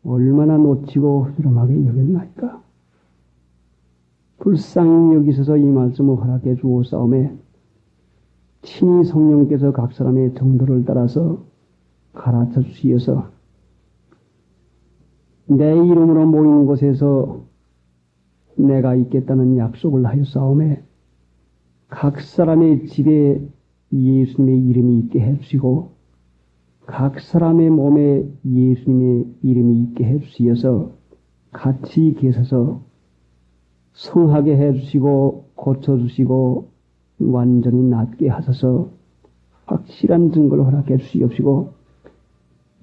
얼마나 놓치고 흐름하게 여겼나이까. 불쌍히 여기셔서 이 말씀을 허락해 주옵사오매 친히 성령께서 각 사람의 정도를 따라서 가르쳐 주시어서 내 이름으로 모이는 곳에서 내가 있겠다는 약속을 하였사오매 각 사람의 집에 예수님의 이름이 있게 해주시고 각 사람의 몸에 예수님의 이름이 있게 해주시어서 같이 계셔서 성하게 해주시고 고쳐주시고 완전히 낫게 하셔서 확실한 증거를 허락해 주시옵시고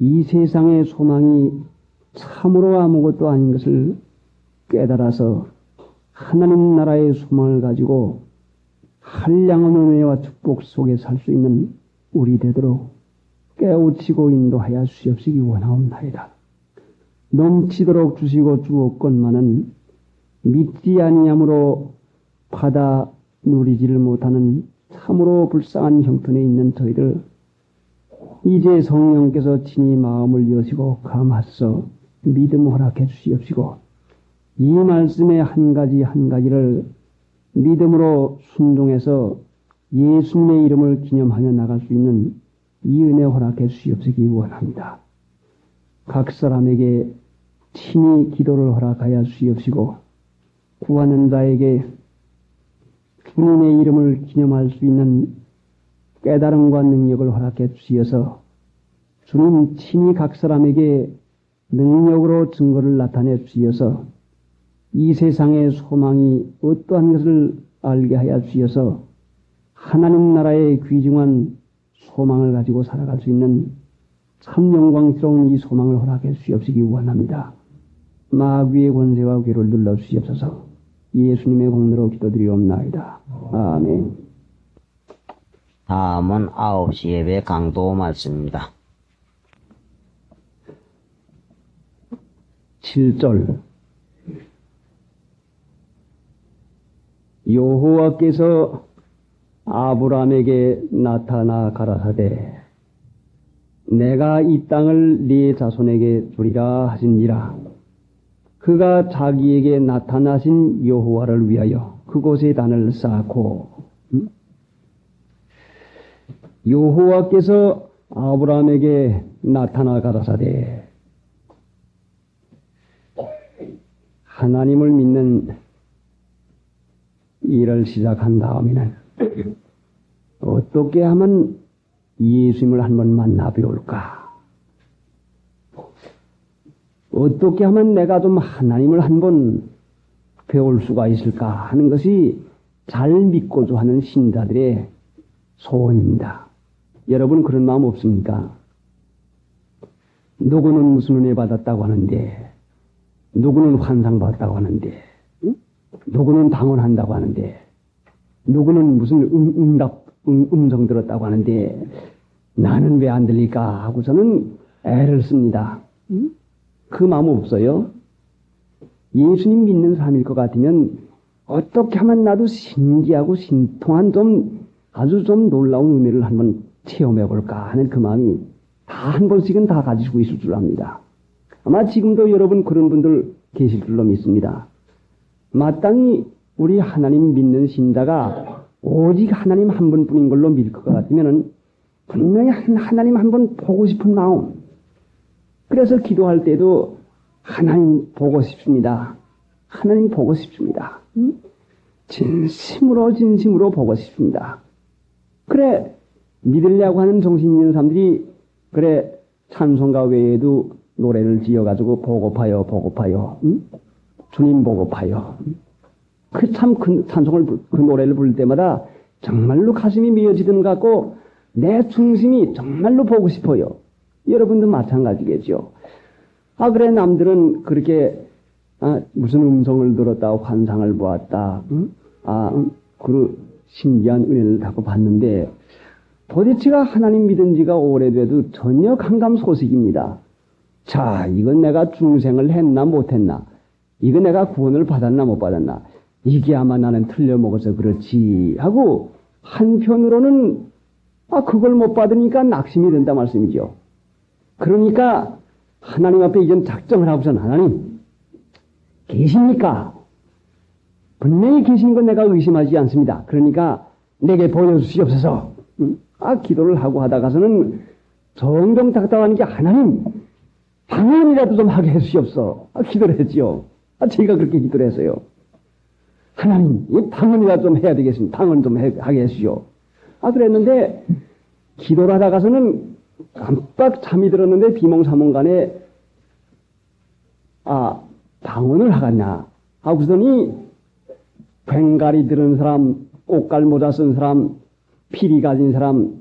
이 세상의 소망이 참으로 아무것도 아닌 것을 깨달아서 하나님 나라의 소망을 가지고 한량한 은혜와 축복 속에 살 수 있는 우리 되도록 깨우치고 인도하여 주시옵시기 원하옵나이다. 넘치도록 주시고 주옵건만은 믿지 아니함으로 받아 누리지를 못하는 참으로 불쌍한 형편에 있는 저희들 이제 성령께서 친히 마음을 여시고 감하셔서 믿음 허락해 주시옵시고 이 말씀의 한 가지 한 가지를 믿음으로 순종해서 예수님의 이름을 기념하며 나갈 수 있는 이 은혜 허락해 주시옵시기 원합니다. 각 사람에게 친히 기도를 허락하여 주시옵시고 구하는 자에게 주님의 이름을 기념할 수 있는 깨달음과 능력을 허락해 주시어서 주님 친히 각 사람에게 능력으로 증거를 나타내 주시어서 이 세상의 소망이 어떠한 것을 알게 하여 주시어서 하나님 나라의 귀중한 소망을 가지고 살아갈 수 있는 참 영광스러운 이 소망을 허락해 주시옵시기 원합니다. 마귀의 권세와 괴를 눌러 주시옵소서. 예수님의 공로로 기도드리옵나이다. 아멘. 다음은 9시 예배 강도 말씀입니다. 7절 여호와께서 아브라함에게 나타나 가라사대 내가 이 땅을 네 자손에게 주리라 하신지라. 그가 자기에게 나타나신 여호와를 위하여 그곳에 단을 쌓고 여호와께서 아브라함에게 나타나 가라사대 하나님을 믿는 일을 시작한 다음에는 어떻게 하면 예수님을 한번 만나 배울까? 어떻게 하면 내가 좀 하나님을 한번 배울 수가 있을까 하는 것이 잘 믿고자 하는 신자들의 소원입니다. 여러분 그런 마음 없습니까? 누구는 무슨 은혜 받았다고 하는데 누구는 환상 받았다고 하는데 누구는 당원한다고 하는데 누구는 무슨 음성 들었다고 하는데 나는 왜 안 들릴까 하고서는 애를 씁니다. 그 마음 없어요? 예수님 믿는 사람일 것 같으면 어떻게 하면 나도 신기하고 신통한 아주 좀 놀라운 은혜를 한번 체험해 볼까 하는 그 마음이 다 한 번씩은 다 가지고 있을 줄 압니다. 아마 지금도 여러분 그런 분들 계실 줄로 믿습니다. 마땅히 우리 하나님 믿는 신자가 오직 하나님 한 분뿐인 걸로 믿을 것 같으면 분명히 하나님 한 번 보고 싶은 마음. 그래서 기도할 때도 하나님 보고 싶습니다. 하나님 보고 싶습니다. 진심으로 보고 싶습니다. 그래 믿으려고 하는 정신 있는 사람들이 그래 찬송가 외에도 노래를 지어가지고 보고파요. 주님 보고파요. 그 찬송을 그 노래를 부를 때마다 정말로 가슴이 미어지던 것 같고 내 중심이 정말로 보고 싶어요. 여러분도 마찬가지겠죠. 그래 남들은 그렇게 무슨 음성을 들었다 환상을 보았다. 그 신기한 은혜를 갖고 봤는데 도대체가 하나님 믿은 지가 오래돼도 전혀 감감소식입니다. 자, 이건 내가 중생을 했나 못했나? 이거 내가 구원을 받았나 못 받았나? 이게 아마 나는 틀려먹어서 그렇지 하고 한편으로는 그걸 못 받으니까 낙심이 된다 말씀이죠. 그러니까 하나님 앞에 이전 작정을 하고선 하나님 계십니까? 분명히 계신 건 내가 의심하지 않습니다. 그러니까 내게 보여주시옵소서. 기도를 하고 하다가서는 정정 답답하는 게 하나님 방언이라도 좀 하게 해주시옵소서. 기도를 했지요. 제가 그렇게 기도를 했어요. 하나님 이 방언이라도 좀 해야 되겠습니다. 방언 좀 하게 해주시오. 그랬는데 기도를 하다가서는 깜빡 잠이 들었는데 비몽사몽간에 방언을 하겠냐 하고서니 괭가리 들은 사람, 꽃갈 모자 쓴 사람, 피리 가진 사람,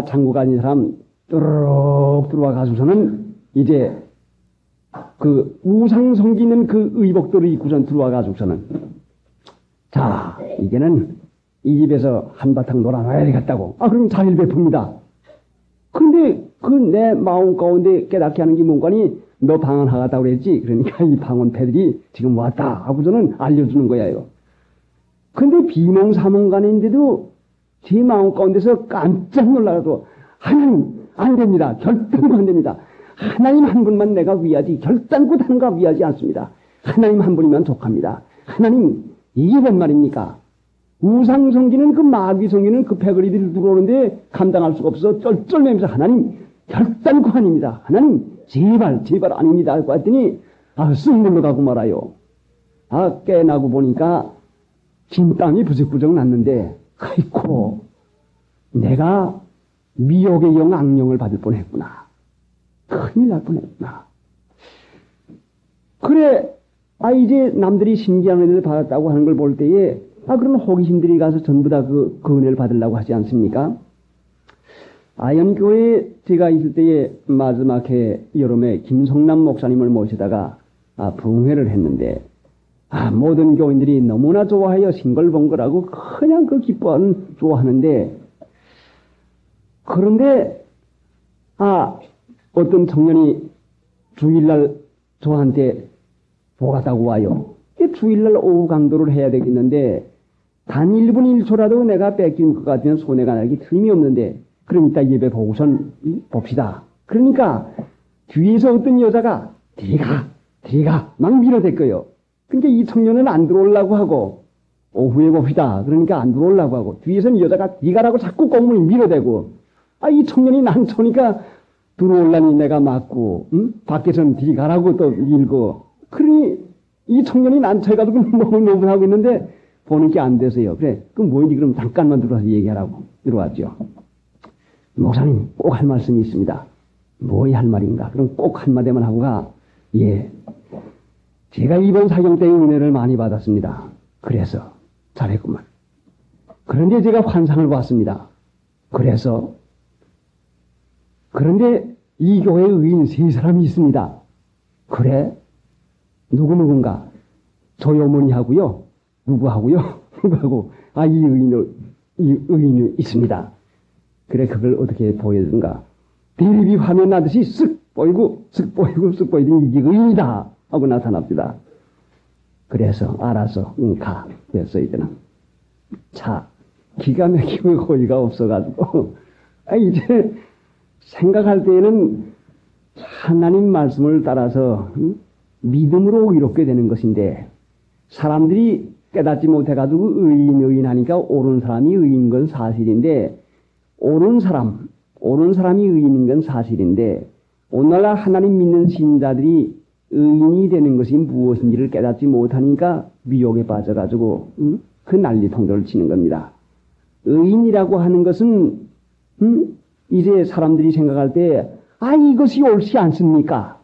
장구 가진 사람 뚜루룩 들어와 가지고서는 이제 그 우상 섬기는 그 의복들을 입고선 들어와 가지고서는 자 이제는 이 집에서 한바탕 놀아놔야 되겠다고. 그럼 자일 베풉니다. 그런데 그 내 마음 가운데 깨닫게 하는 게 뭔가니 너 방언하겠다고 그랬지. 그러니까 이 방언패들이 지금 왔다 하고서는 알려주는 거예요. 근데 비몽사몽간인데도 제 마음 가운데서 깜짝 놀라서 하나님 안 됩니다. 결단코 안 됩니다. 하나님 한 분만 내가 위하지 결단코 다른 거 위하지 않습니다. 하나님 한 분이면 족합니다. 하나님 이게 뭔 말입니까? 우상 섬기는 그 마귀 섬기는 그 패거리들이 들어오는데 감당할 수가 없어 쩔쩔매면서 하나님 결단코 아닙니다. 하나님 제발 아닙니다 하고 했더니 쓱 물러가고 말아요. 깨나고 보니까 진땀이 부적부적 났는데 아이고 내가 미혹의 영 악령을 받을 뻔했구나. 큰일 날 뻔했구나. 그래 이제 남들이 신기한 은혜를 받았다고 하는 걸 볼 때에 그런 호기심들이 가서 전부 다 그 은혜를 받으려고 하지 않습니까? 아현교회에 제가 있을 때에 마지막 해 여름에 김성남 목사님을 모시다가 부흥회를 했는데 모든 교인들이 너무나 좋아하여 싱글벙글하고 그냥 그 기뻐하는 좋아하는데 그런데 어떤 청년이 주일날 저한테 보겠다고 와요. 주일날 오후 강도를 해야 되겠는데 단 1분 1초라도 내가 뺏긴 것 같으면 손해가 나기 틀림이 없는데 그럼 이따 예배 보고선 봅시다. 그러니까 뒤에서 어떤 여자가 들이가 막 밀어댔고요. 근데 이 청년은 안 들어오려고 하고 오후에 봅시다. 그러니까 안 들어오려고 하고 뒤에서는 여자가 들이가라고 자꾸 꽁무니 밀어대고 이 청년이 난처니까 들어올라니 내가 맞고 밖에서는 들이가라고 또 밀고 그러니 이 청년이 난처해가지고 몸을 하고 있는데 보는 게 안 돼서요. 그래 그럼 뭐인지 그럼 잠깐만 들어와서 얘기하라고 들어왔죠. 목사님 꼭 할 말씀이 있습니다. 뭐야 할 말인가? 그럼 꼭 한마디만 하고 가. 제가 이번 사경 때의 은혜를 많이 받았습니다. 그래서 잘했구만. 그런데 제가 환상을 봤습니다. 그런데 이 교회에 의인 3사람이 있습니다. 그래? 누군가? 저희 어머니하고요. 누구하고요? 이 의인이 있습니다. 그래 그걸 어떻게 보여준가? 대립이 화면 나듯이 쓱 보이고 보이더니 이게 의인이다 하고 나타납니다. 그래서 알아서 가. 그래서 이제는 기가 막히고 호의가 없어가지고 이제 생각할 때에는 하나님 말씀을 따라서 믿음으로 이롭게 되는 것인데 사람들이 깨닫지 못해가지고 의인 하니까 옳은 사람이 의인 건 사실인데 옳은 사람이 의인인 건 사실인데 오늘날 하나님 믿는 신자들이 의인이 되는 것이 무엇인지를 깨닫지 못하니까 미혹에 빠져가지고 그 난리통도를 치는 겁니다. 의인이라고 하는 것은 이제 사람들이 생각할 때 이것이 옳지 않습니까?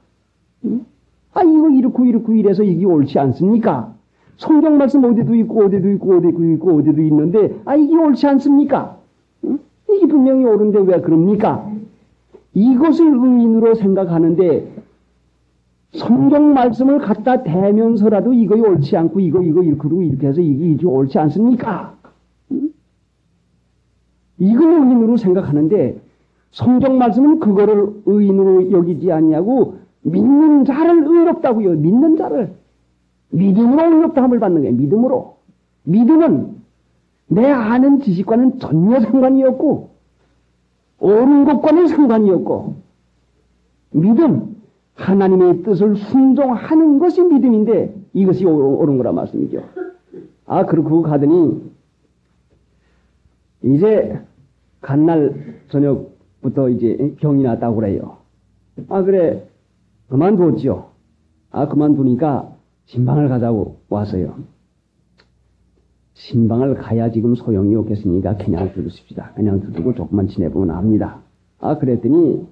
이거 이렇고 이래서 이게 옳지 않습니까? 성경 말씀 어디도 있고 어디도 있는데 이게 옳지 않습니까? 이게 분명히 옳은데 왜 그럽니까? 이것을 의인으로 생각하는데 성경 말씀을 갖다 대면서라도 이거 옳지 않고 이거 이렇게 해서 이게 옳지 않습니까? 이걸 의인으로 생각하는데 성경 말씀은 그거를 의인으로 여기지 않냐고 믿는 자를 의롭다고요. 믿는 자를 믿음으로 의롭다함을 받는 거예요. 믿음으로. 믿음은 내 아는 지식과는 전혀 상관이 없고 옳은 것과는 상관이 없고 믿음 하나님의 뜻을 순종하는 것이 믿음인데 이것이 옳은 거란 말씀이죠. 그러고 가더니 이제 간날 저녁부터 이제 병이 났다고 그래요. 그래 그만두었지요. 그만두니까 신방을 가자고 왔어요. 신방을 가야 지금 소용이 없겠으니까 그냥 두십시다. 그냥 두고 조금만 지내보면 압니다. 그랬더니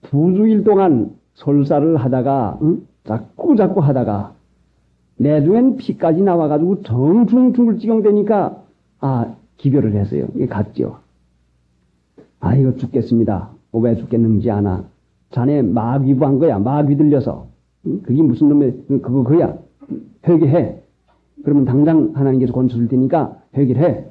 2주일 동안 설사를 하다가 자꾸 하다가 내중엔 피까지 나와가지고 정중 죽을 지경 되니까 기별을 했어요. 이게 갔죠. 이거 죽겠습니다. 왜 죽겠는지 아나. 자네 마귀부한 거야. 마귀 들려서. 그게 무슨 놈의 그거야. 회개해. 그러면 당장 하나님께서 건져줄 테니까 회개를 해.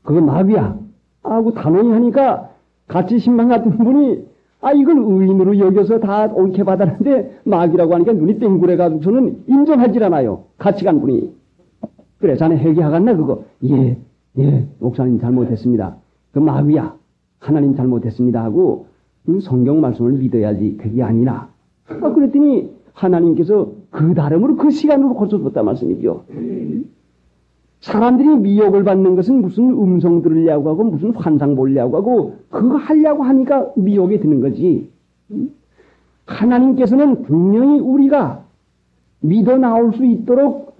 그거 마귀야. 하고 단호히 하니까 같이 신방 같은 분이 이걸 의인으로 여겨서 다 옳게 받았는데 마귀라고 하니까 눈이 땡그래가지고 저는 인정하질 않아요. 같이 간 분이. 그래 자네 회개하겠나 그거. 예 목사님 잘못했습니다. 그 마귀야. 하나님 잘못했습니다 하고 성경 말씀을 믿어야지. 그게 아니라. 그랬더니 하나님께서 그 다름으로 그 시간으로 고쳐줬단 말씀이죠. 사람들이 미혹을 받는 것은 무슨 음성 들으려고 하고 무슨 환상 보려고 하고 그거 하려고 하니까 미혹이 드는 거지. 하나님께서는 분명히 우리가 믿어 나올 수 있도록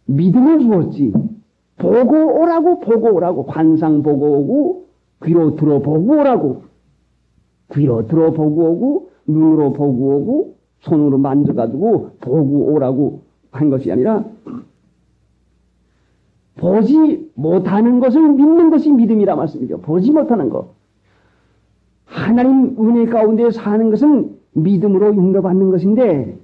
믿음을 주었지. 보고 오라고 환상 보고 오고 귀로 들어보고 오라고. 귀로 들어보고 오고 눈으로 보고 오고 손으로 만져가지고 보고 오라고 한 것이 아니라 보지 못하는 것을 믿는 것이 믿음이라 말씀이죠. 보지 못하는 것. 하나님 은혜 가운데 사는 것은 믿음으로 인도받는 것인데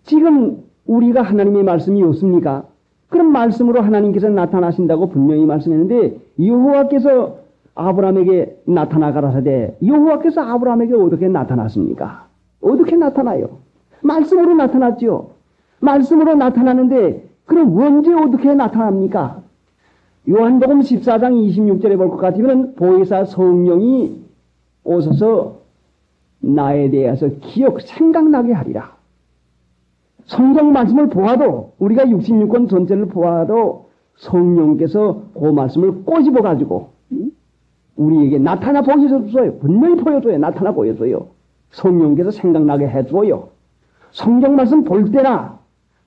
지금 우리가 하나님의 말씀이 없습니까? 그런 말씀으로 하나님께서 나타나신다고 분명히 말씀했는데 여호와께서 아브라함에게 나타나 가라사대 여호와께서 아브라함에게 어떻게 나타났습니까? 어떻게 나타나요? 말씀으로 나타났죠. 말씀으로 나타나는데 그럼 언제 어떻게 나타납니까? 요한복음 14장 26절에 볼 것 같으면 보혜사 성령이 오셔서 나에 대해서 생각나게 하리라. 성경 말씀을 보아도 우리가 66권 전체를 보아도 성령께서 그 말씀을 꼬집어 가지고 우리에게 나타나 보여줬어요. 분명히 보여줘요. 나타나 보여줘요. 성령께서 생각나게 해줘요. 성경 말씀 볼 때나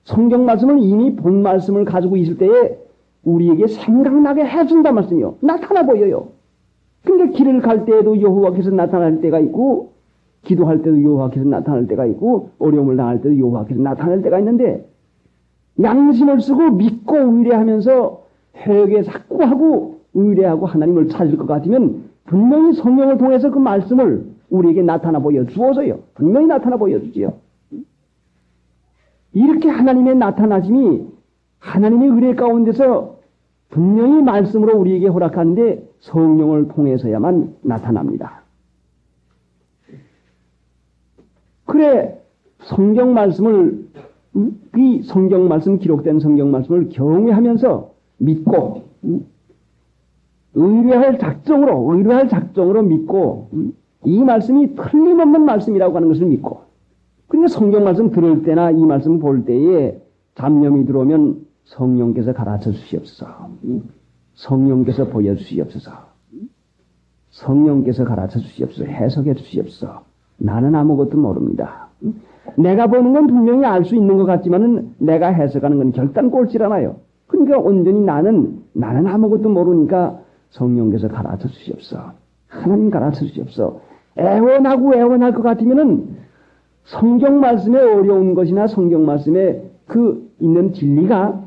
성경 말씀을 이미 본 말씀을 가지고 있을 때에 우리에게 생각나게 해준단 말씀이요. 나타나 보여요. 근데 길을 갈 때에도 여호와께서 나타날 때가 있고 기도할 때도 여호와께서 나타날 때가 있고 어려움을 당할 때도 여호와께서 나타날 때가 있는데 양심을 쓰고 믿고 의뢰하면서 회개 자꾸 하고 의뢰하고 하나님을 찾을 것 같으면 분명히 성령을 통해서 그 말씀을 우리에게 나타나 보여주어서요. 분명히 나타나 보여주지요. 이렇게 하나님의 나타나심이 하나님의 은혜 가운데서 분명히 말씀으로 우리에게 허락하는데 성령을 통해서야만 나타납니다. 그래 성경 말씀을 이 성경 말씀 기록된 성경 말씀을 경외하면서 믿고 의뢰할 작정으로 믿고 이 말씀이 틀림없는 말씀이라고 하는 것을 믿고 그러니까 성경 말씀 들을 때나 이 말씀 볼 때에 잡념이 들어오면 성령께서 가르쳐 주시옵소서. 성령께서 보여주시옵소서. 성령께서 가르쳐 주시옵소서. 해석해 주시옵소서. 나는 아무것도 모릅니다. 내가 보는 건 분명히 알 수 있는 것 같지만은 내가 해석하는 건 결단 꼴찌 않아요. 그러니까 온전히 나는 아무것도 모르니까 성령께서 가르쳐 주시옵소서. 하나님 가르쳐 주시옵소서. 애원할 것 같으면은 성경 말씀에 어려운 것이나 성경 말씀에 그 있는 진리가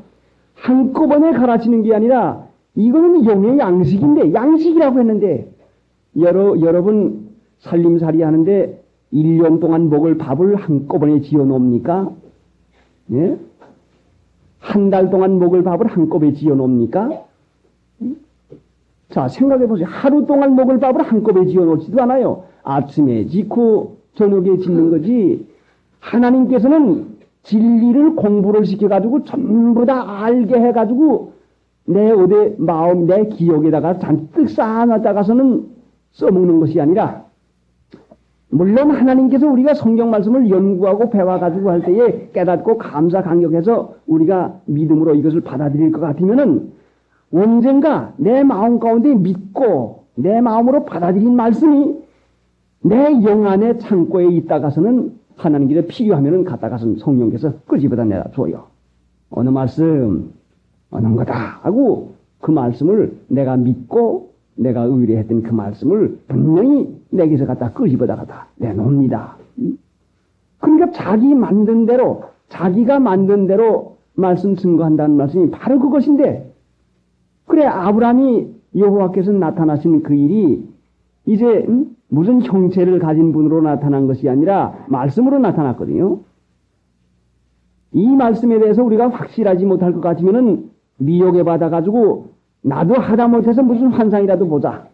한꺼번에 가르치는 게 아니라 이거는 용의 양식인데 양식이라고 했는데 여러분 살림살이 하는데 1년 동안 먹을 밥을 한꺼번에 지어 놓습니까? 예? 한 달 동안 먹을 밥을 한꺼번에 지어 놓습니까? 자, 생각해 보세요. 하루 동안 먹을 밥을 한꺼번에 지어 놓지도 않아요. 아침에 짓고 저녁에 짓는 거지. 하나님께서는 진리를 공부를 시켜가지고 전부 다 알게 해가지고 내 마음, 내 기억에다가 잔뜩 쌓아놨다가서는 써먹는 것이 아니라 물론 하나님께서 우리가 성경 말씀을 연구하고 배워가지고 할 때에 깨닫고 감사 강격해서 우리가 믿음으로 이것을 받아들일 것 같으면은 언젠가 내 마음 가운데 믿고 내 마음으로 받아들인 말씀이 내 영 안의 창고에 있다가서는 하나님께서 필요하면은 갖다가서 성령께서 끄집어다 내다 줘요. 어느 말씀, 어느 거다 하고 그 말씀을 내가 믿고 내가 의뢰했던 그 말씀을 분명히 내게서 갖다 끄집어다 갖다 내놓습니다. 그러니까 자기가 만든 대로 말씀 증거한다는 말씀이 바로 그것인데, 그래 아브라함이 여호와께서 나타나신 그 일이 이제 무슨 형체를 가진 분으로 나타난 것이 아니라 말씀으로 나타났거든요. 이 말씀에 대해서 우리가 확실하지 못할 것 같으면은 미혹에 받아가지고 나도 하다 못해서 무슨 환상이라도 보자.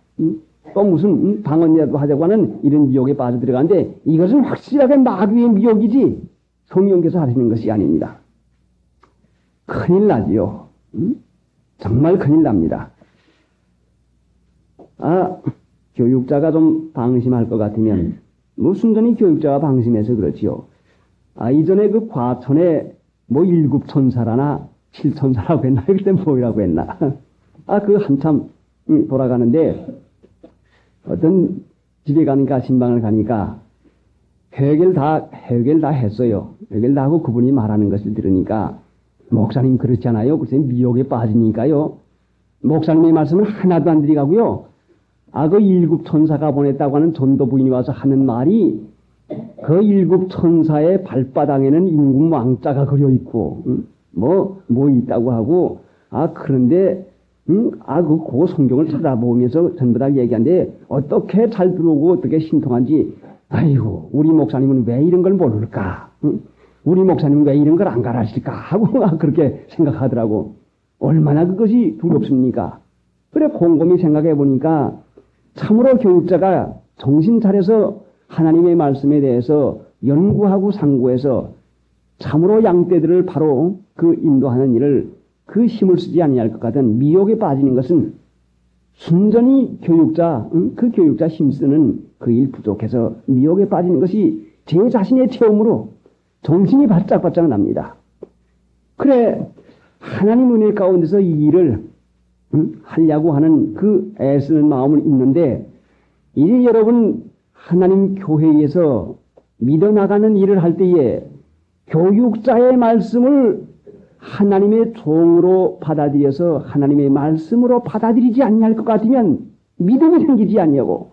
또 무슨 방언이라도 하자고 하는 이런 미혹에 빠져 들어가는데 이것은 확실하게 마귀의 미혹이지 성령께서 하시는 것이 아닙니다. 큰일 나지요. 정말 큰일 납니다. 교육자가 좀 방심할 것 같으면 뭐 순전히 교육자가 방심해서 그렇지요. 이전에 그 과천에 뭐 일급천사라나 칠천사라고 했나 그때 뭐라고 했나 그 한참 돌아가는데 어떤 집에 가니까 신방을 가니까 회개를 다 했어요. 회개를 다 하고 그분이 말하는 것을 들으니까 목사님 그렇잖아요. 글쎄 미혹에 빠지니까요. 목사님의 말씀을 하나도 안 들이가고요. 그 일급 천사가 보냈다고 하는 전도 부인이 와서 하는 말이 그 일급 천사의 발바닥에는 임금 왕자가 그려 있고 뭐 있다고 하고 그런데 그 성경을 찾아보면서 전부 다 얘기하는데 어떻게 잘 들어오고 어떻게 신통한지 아이고 우리 목사님은 왜 이런 걸 모를까? 우리 목사님은 왜 이런 걸 안 가르칠까? 하고 그렇게 생각하더라고. 얼마나 그것이 두렵습니까? 그래 곰곰이 생각해 보니까 참으로 교육자가 정신 차려서 하나님의 말씀에 대해서 연구하고 상고해서 참으로 양떼들을 바로 그 인도하는 일을 그 힘을 쓰지 아니할 것 같은 미혹에 빠지는 것은 순전히 그 교육자 힘쓰는 그 일 부족해서 미혹에 빠지는 것이 제 자신의 체험으로 정신이 바짝바짝 납니다. 그래 하나님 은혜 가운데서 이 일을 하려고 하는 그 애쓰는 마음은 있는데 이제 여러분 하나님 교회에서 믿어나가는 일을 할 때에 교육자의 말씀을 하나님의 종으로 받아들여서 하나님의 말씀으로 받아들이지 아니할 것 같으면 믿음이 생기지 않냐고.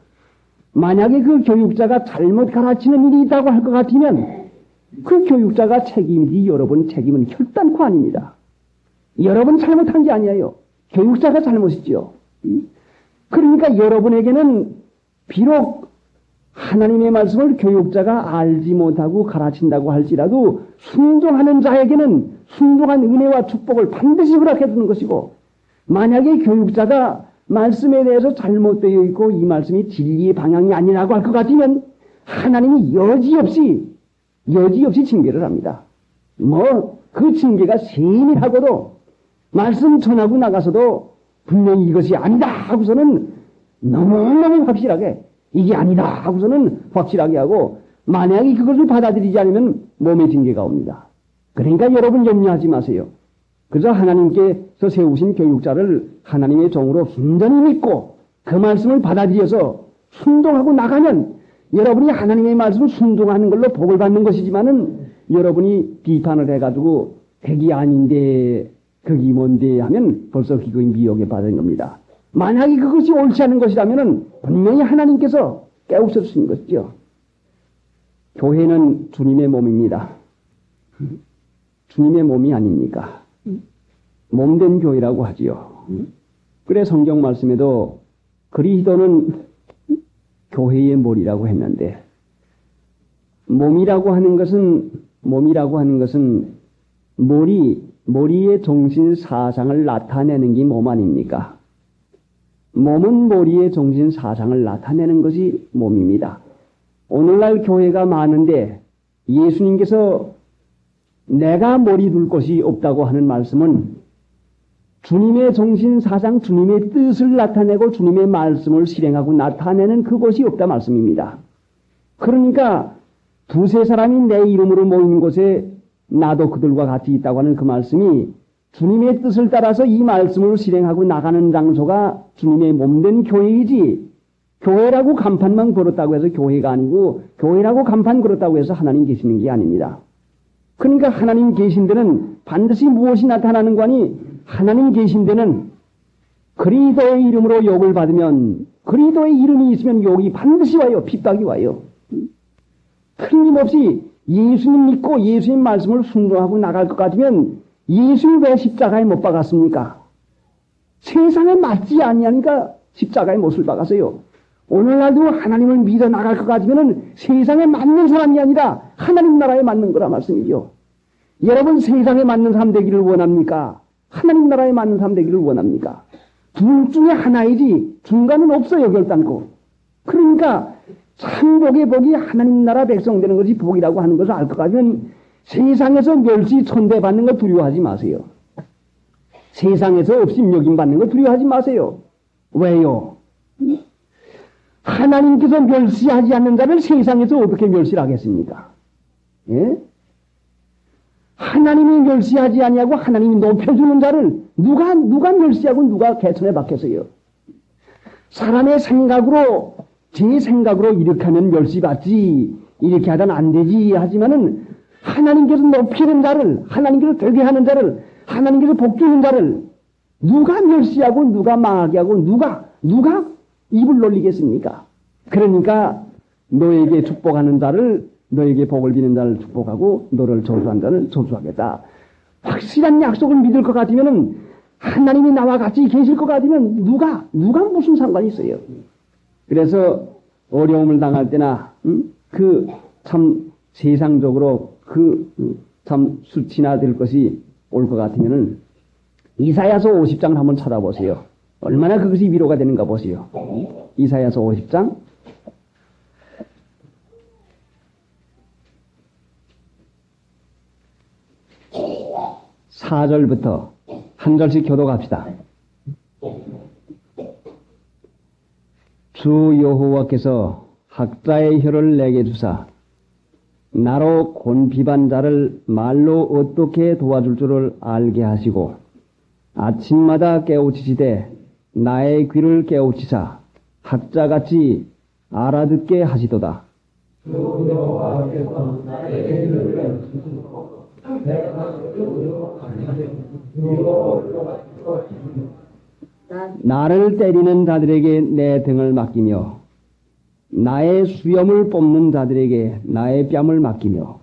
만약에 그 교육자가 잘못 가르치는 일이 있다고 할 것 같으면 그 교육자가 책임이지 여러분 책임은 결단코 아닙니다. 여러분 잘못한 게 아니에요. 교육자가 잘못이지요. 그러니까 여러분에게는 비록 하나님의 말씀을 교육자가 알지 못하고 가르친다고 할지라도 순종하는 자에게는 순종한 은혜와 축복을 반드시 허락해 주는 것이고, 만약에 교육자가 말씀에 대해서 잘못되어 있고 이 말씀이 진리의 방향이 아니라고 할 것 같으면 하나님이 여지없이 징계를 합니다. 그 징계가 세밀하고도 말씀 전하고 나가서도 분명히 이것이 아니다 하고서는 너무너무 확실하게 이게 아니다 하고서는 확실하게 하고, 만약에 그것을 받아들이지 않으면 몸의 징계가 옵니다. 그러니까 여러분 염려하지 마세요. 그래서 하나님께서 세우신 교육자를 하나님의 종으로 순전히 믿고 그 말씀을 받아들여서 순종하고 나가면 여러분이 하나님의 말씀을 순종하는 걸로 복을 받는 것이지만은 여러분이 비판을 해가지고 그게 아닌데 그게 뭔데 하면 벌써 그거의 미혹에 빠진 겁니다. 만약에 그것이 옳지 않은 것이라면 분명히 하나님께서 깨우쳐주신 것이죠. 교회는 주님의 몸입니다. 주님의 몸이 아닙니까? 몸된 교회라고 하지요. 그래 성경 말씀에도 그리스도는 교회의 머리라고 했는데, 몸이라고 하는 것은 머리의 정신 사상을 나타내는 게 몸 아닙니까? 몸은 머리의 정신 사상을 나타내는 것이 몸입니다. 오늘날 교회가 많은데 예수님께서 내가 머리 둘 곳이 없다고 하는 말씀은 주님의 정신 사상, 주님의 뜻을 나타내고 주님의 말씀을 실행하고 나타내는 그곳이 없다 말씀입니다. 그러니까 두세 사람이 내 이름으로 모이는 곳에 나도 그들과 같이 있다고 하는 그 말씀이 주님의 뜻을 따라서 이 말씀을 실행하고 나가는 장소가 주님의 몸된 교회이지, 교회라고 간판만 걸었다고 해서 교회가 아니고, 교회라고 간판 걸었다고 해서 하나님 계시는 게 아닙니다. 그러니까 하나님 계신 데는 반드시 무엇이 나타나는 거니, 하나님 계신 데는 그리스도의 이름으로 욕을 받으면, 그리스도의 이름이 있으면 욕이 반드시 와요. 핍박이 와요. 틀림없이 예수님 믿고 예수님 말씀을 순종하고 나갈 것 같으면 예수님 왜 십자가에 못 박았습니까? 세상에 맞지 아니하니까 십자가에 못을 박았어요. 오늘날도 하나님을 믿어 나갈 것 같으면 세상에 맞는 사람이 아니라 하나님 나라에 맞는 거라 말씀이죠. 여러분 세상에 맞는 사람 되기를 원합니까? 하나님 나라에 맞는 사람 되기를 원합니까? 둘 중에 하나이지 중간은 없어요. 결단코. 그러니까 참 복의 복이 하나님 나라 백성 되는 것이 복이라고 하는 것을 알 것 같으면 세상에서 멸시 천대 받는 거 두려워하지 마세요. 세상에서 없임 여김 받는 거 두려워하지 마세요. 왜요? 하나님께서 멸시하지 않는 자를 세상에서 어떻게 멸시를 하겠습니까? 예? 하나님이 멸시하지 아니하고 하나님이 높여주는 자를 누가 멸시하고 누가 개천에 박혔어요? 사람의 생각으로 제 생각으로 이렇게 하면 멸시받지, 이렇게 하면 안 되지 하지만은 하나님께서 높이는 자를, 하나님께서 되게 하는 자를, 하나님께서 복주는 자를 누가 멸시하고 누가 망하게 하고 누가 입을 놀리겠습니까? 그러니까 너에게 축복하는 자를, 너에게 복을 비는 자를 축복하고 너를 저주한 자를 저주하겠다. 확실한 약속을 믿을 것 같으면은 하나님이 나와 같이 계실 것 같으면 누가 무슨 상관이 있어요? 그래서 어려움을 당할 때나 그 참 세상적으로 참 수치나 될 것이 올 것 같으면은 이사야서 50장을 한번 찾아보세요. 얼마나 그것이 위로가 되는가 보세요. 이사야서 50장 4절부터 한 절씩 교독합시다. 주 여호와께서 학자의 혀를 내게 주사 나로 곤비반 자를 말로 어떻게 도와줄 줄을 알게 하시고 아침마다 깨우치시되 나의 귀를 깨우치사 학자같이 알아듣게 하시도다. 나를 때리는 자들에게 내 등을 맡기며 나의 수염을 뽑는 자들에게 나의 뺨을 맡기며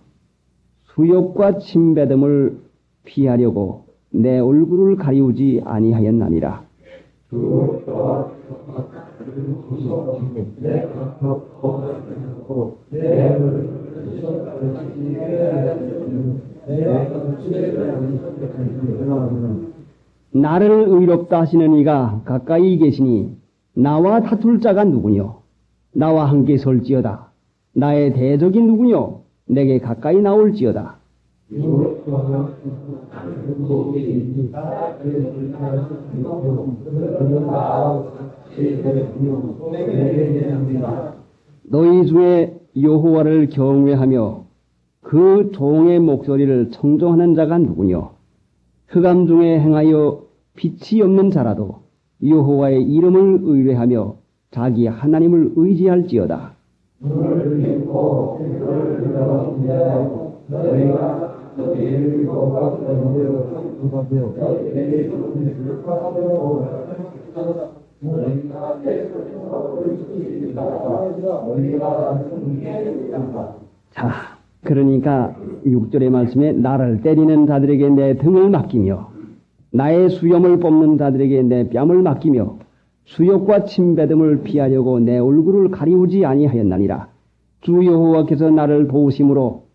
수욕과 침뱉음을 피하려고 내 얼굴을 가리우지 아니하였나니라. 나를 의롭다 하시는 이가 가까이 계시니 나와 다툴 자가 누구뇨? 나와 함께 설지어다. 나의 대적이 누구뇨? 내게 가까이 나올지어다. 너희 중에 여호와를 경외하며 그 종의 목소리를 청종하는 자가 누구뇨? 흑암 중에 행하여 빛이 없는 자라도 여호와의 이름을 의뢰하며 자기 하나님을 의지할지어다. 자, 그러니까 6절의 말씀에 나를 때리는 자들에게 내 등을 맡기며 나의 수염을 뽑는 자들에게 내 뺨을 맡기며 수욕과 침뱉음을 피하려고 내 얼굴을 가리우지 아니하였나니라. 주 여호와께서 나를 도우심으로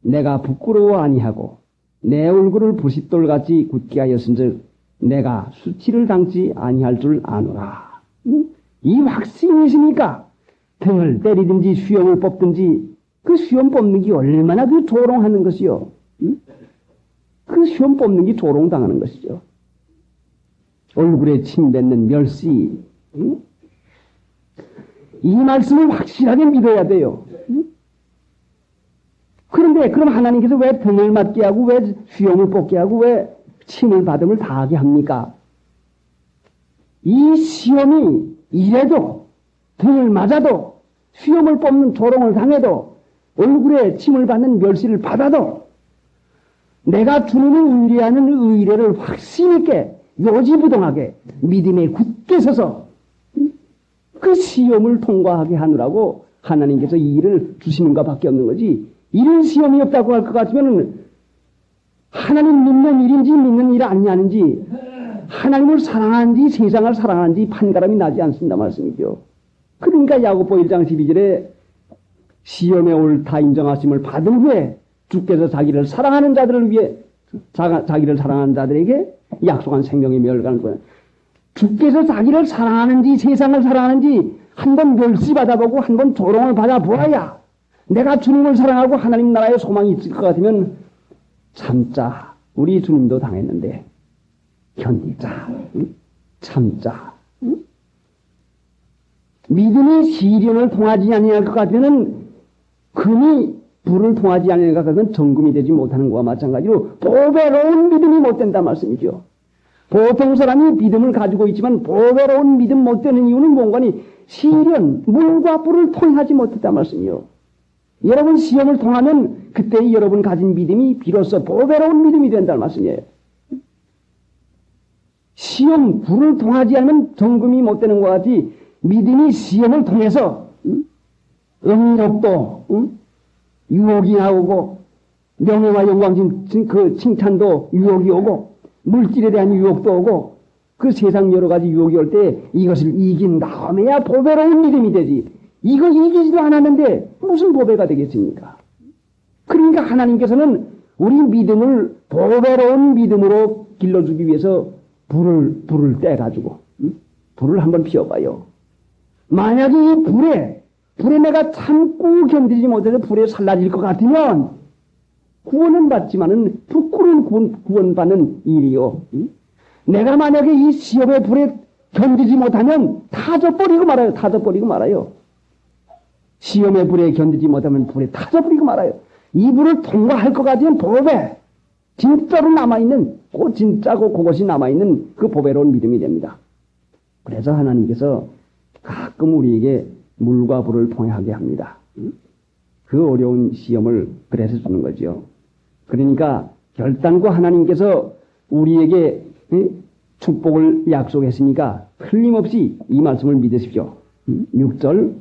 내가 부끄러워 아니하고 내 얼굴을 부싯돌같이 굳게 하였은즉 내가 수치를 당치 아니할 줄 아노라. 이 확신이 있으니까 등을 때리든지 수염을 뽑든지 그 수염 뽑는 게 얼마나 그 조롱하는 것이요. 그 수염 뽑는 게 조롱당하는 것이죠. 얼굴에 침 뱉는 멸시. 이 말씀을 확실하게 믿어야 돼요. 그런데 그럼 하나님께서 왜 등을 맞게 하고 왜 수염을 뽑게 하고 왜 침을 받음을 다하게 합니까? 이 시험이 이래도 등을 맞아도 수염을 뽑는 조롱을 당해도 얼굴에 침을 받는 멸시를 받아도 내가 주님을 의뢰하는 의뢰를 확신 있게 요지부동하게 믿음에 굳게 서서 그 시험을 통과하게 하느라고 하나님께서 이 일을 주시는 것밖에 없는 거지. 이런 시험이 없다고 할 것 같으면 하나님 믿는 일인지 믿는 일 아니냐는지 하나님을 사랑하는지 세상을 사랑하는지 판가름이 나지 않습니다 말씀이죠. 그러니까 야고보 1장 12절에 시험에 옳다 인정하심을 받은 후에 주께서 자기를 사랑하는 자들을 위해 자기를 사랑하는 자들에게 약속한 생명의 멸관을 보내 주께서 자기를 사랑하는지 세상을 사랑하는지 한 번 멸시 받아보고 한 번 조롱을 받아보아야 내가 주님을 사랑하고 하나님 나라에 소망이 있을 것 같으면 참자. 우리 주님도 당했는데 견디자. 참자. 믿음이 시련을 통하지 아니할 것 같으면 금이 불을 통하지 아니할 것 같으면 정금이 되지 못하는 것과 마찬가지로 보배로운 믿음이 못 된다 말씀이죠. 보통 사람이 믿음을 가지고 있지만 보배로운 믿음 못 되는 이유는 뭔가니 시련, 물과 불을 통하지 못했다 말씀이요. 여러분 시험을 통하면 그때 여러분 가진 믿음이 비로소 보배로운 믿음이 된다는 말씀이에요. 시험, 불을 통하지 않으면 정금이 못 되는 것 같이 믿음이 시험을 통해서 음욕도 유혹이 나오고 명예와 영광 그 칭찬도 유혹이 오고 물질에 대한 유혹도 오고 그 세상 여러 가지 유혹이 올 때 이것을 이긴 다음에야 보배로운 믿음이 되지. 이거 이기지도 않았는데 무슨 보배가 되겠습니까? 그러니까 하나님께서는 우리 믿음을 보배로운 믿음으로 길러주기 위해서 불을 떼가지고 불을 한번 피워봐요. 만약에 이 불에 내가 참고 견디지 못해서 불에 살라질 것 같으면 구원은 받지만은 부끄러운 구원받는 일이요. 내가 만약에 이 시험의 불에 견디지 못하면 타져버리고 말아요. 시험의 불에 견디지 못하면 불에 타져버리고 말아요. 이 불을 통과할 것 같으면 보배, 진짜로 남아있는, 진짜고 그것이 남아있는 그 보배로운 믿음이 됩니다. 그래서 하나님께서 가끔 우리에게 물과 불을 통하게 합니다. 그 어려운 시험을 그래서 주는 거죠. 그러니까 결단코 하나님께서 우리에게 축복을 약속했으니까 틀림없이 이 말씀을 믿으십시오. 6절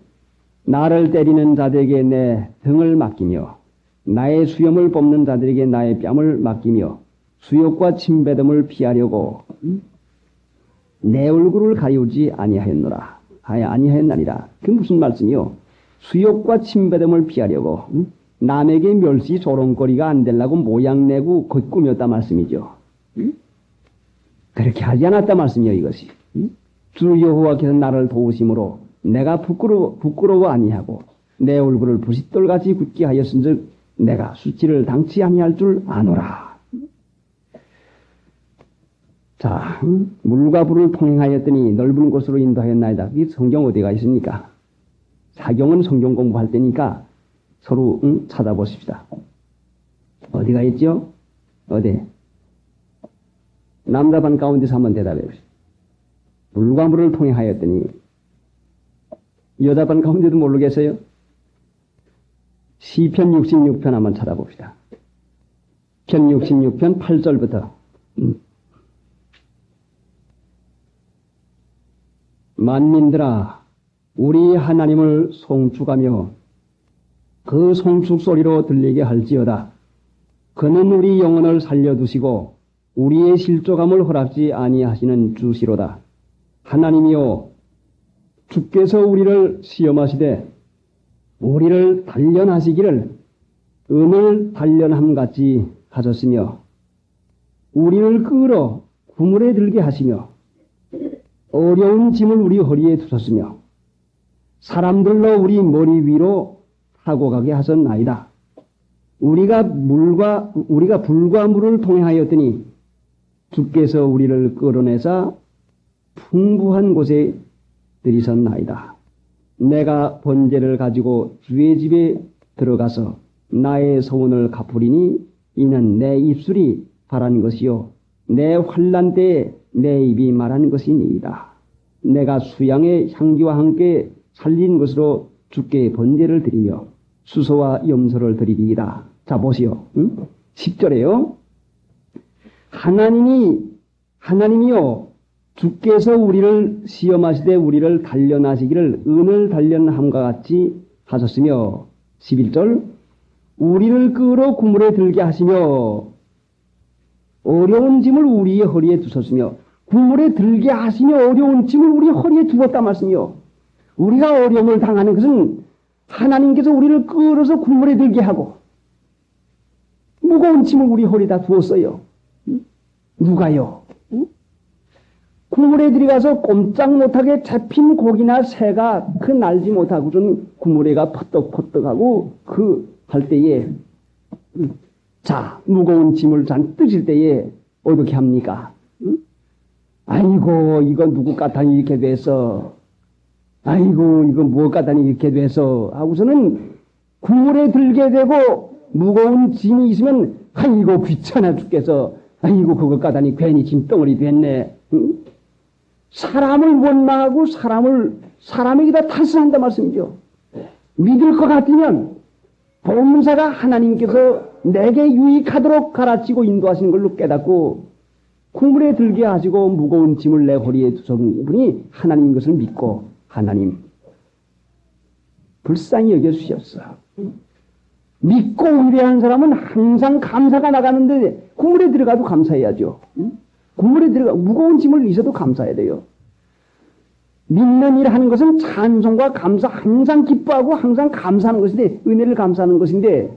나를 때리는 자들에게 내 등을 맡기며 나의 수염을 뽑는 자들에게 나의 뺨을 맡기며 수욕과 침뱉음을 피하려고 내 얼굴을 가리우지 아니하였나니라. 그 무슨 말씀이요? 수욕과 침뱉음을 피하려고 남에게 멸시 조롱거리가 안 되려고 모양내고 꾸몄다 말씀이죠. 그렇게 하지 않았다 말씀이요 이것이. 주 여호와께서 나를 도우심으로 내가 부끄러워 아니하고 내 얼굴을 부싯돌같이 굳게 하였은즉 내가 수치를 당치 아니할 줄 아노라. 자, 물과 불을 통행하였더니 넓은 곳으로 인도하였나이다. 이 성경 어디가 있습니까? 사경은 성경 공부할 때니까 서로 찾아보십시다. 어디가 있죠? 어디? 남자반 가운데서 한번 대답해 보십시오. 물과 물을 통행하였더니 여자반 가운데도 모르겠어요? 시편 66편 한번 찾아봅시다. 편 66편 8절부터 만민들아 우리 하나님을 송축하며 그 송축 소리로 들리게 할지어다. 그는 우리 영혼을 살려두시고 우리의 실족함을 허락지 아니하시는 주시로다. 하나님이여 주께서 우리를 시험하시되 우리를 단련하시기를 은을 단련함같이 하셨으며 우리를 끌어 구물에 들게 하시며 어려운 짐을 우리 허리에 두셨으며 사람들로 우리 머리 위로 타고 가게 하셨나이다. 우리가 불과 물을 통행하였더니 주께서 우리를 끌어내사 풍부한 곳에 들이셨나이다. 내가 번제를 가지고 주의 집에 들어가서 나의 소원을 갚으리니 이는 내 입술이 바란 것이요 내 환난 때에 내 입이 말한 것이니이다. 내가 수양의 향기와 함께 살린 것으로 주께 번제를 드리며 수소와 염소를 드리리이다. 자 보시오. 10절에요. 하나님이요 주께서 우리를 시험하시되 우리를 단련하시기를 은을 단련함과 같이 하셨으며 11절 우리를 끌어 구물에 들게 하시며 어려운 짐을 우리의 허리에 두셨으며 구물에 들게 하시며 어려운 짐을 우리 허리에 두었다 말씀이요. 우리가 어려움을 당하는 것은 하나님께서 우리를 끌어서 구물에 들게 하고 무거운 짐을 우리 허리에다 두었어요. 누가요? 구물에 들어가서 꼼짝 못하게 잡힌 고기나 새가 그 날지 못하고는 구물에가 퍼떡퍼떡하고 그 할 때에 자 무거운 짐을 잔뜩 질 때에 어떻게 합니까? 아이고 이거 누구 까다니 이렇게 돼서 아이고 이거 무엇 까다니 이렇게 돼서 하고서는 구물에 들게 되고 무거운 짐이 있으면 아이고 귀찮아 죽겠어 아이고 그거 까다니 괜히 짐덩어리 됐네. 사람을 원망하고 사람에게다 탓을 한다 말씀이죠. 믿을 것 같으면 보험사가 하나님께서 내게 유익하도록 가르치고 인도하시는 걸로 깨닫고 구물에 들게 하시고 무거운 짐을 내 허리에 두신 분이 하나님인 것을 믿고 하나님 불쌍히 여겨주시옵소서. 믿고 의뢰하는 사람은 항상 감사가 나가는데 구물에 들어가도 감사해야죠. 구물에 들어가 무거운 짐을 있어도 감사해야 돼요. 믿는 일 하는 것은 찬송과 감사 항상 기뻐하고 항상 감사하는 것인데 은혜를 감사하는 것인데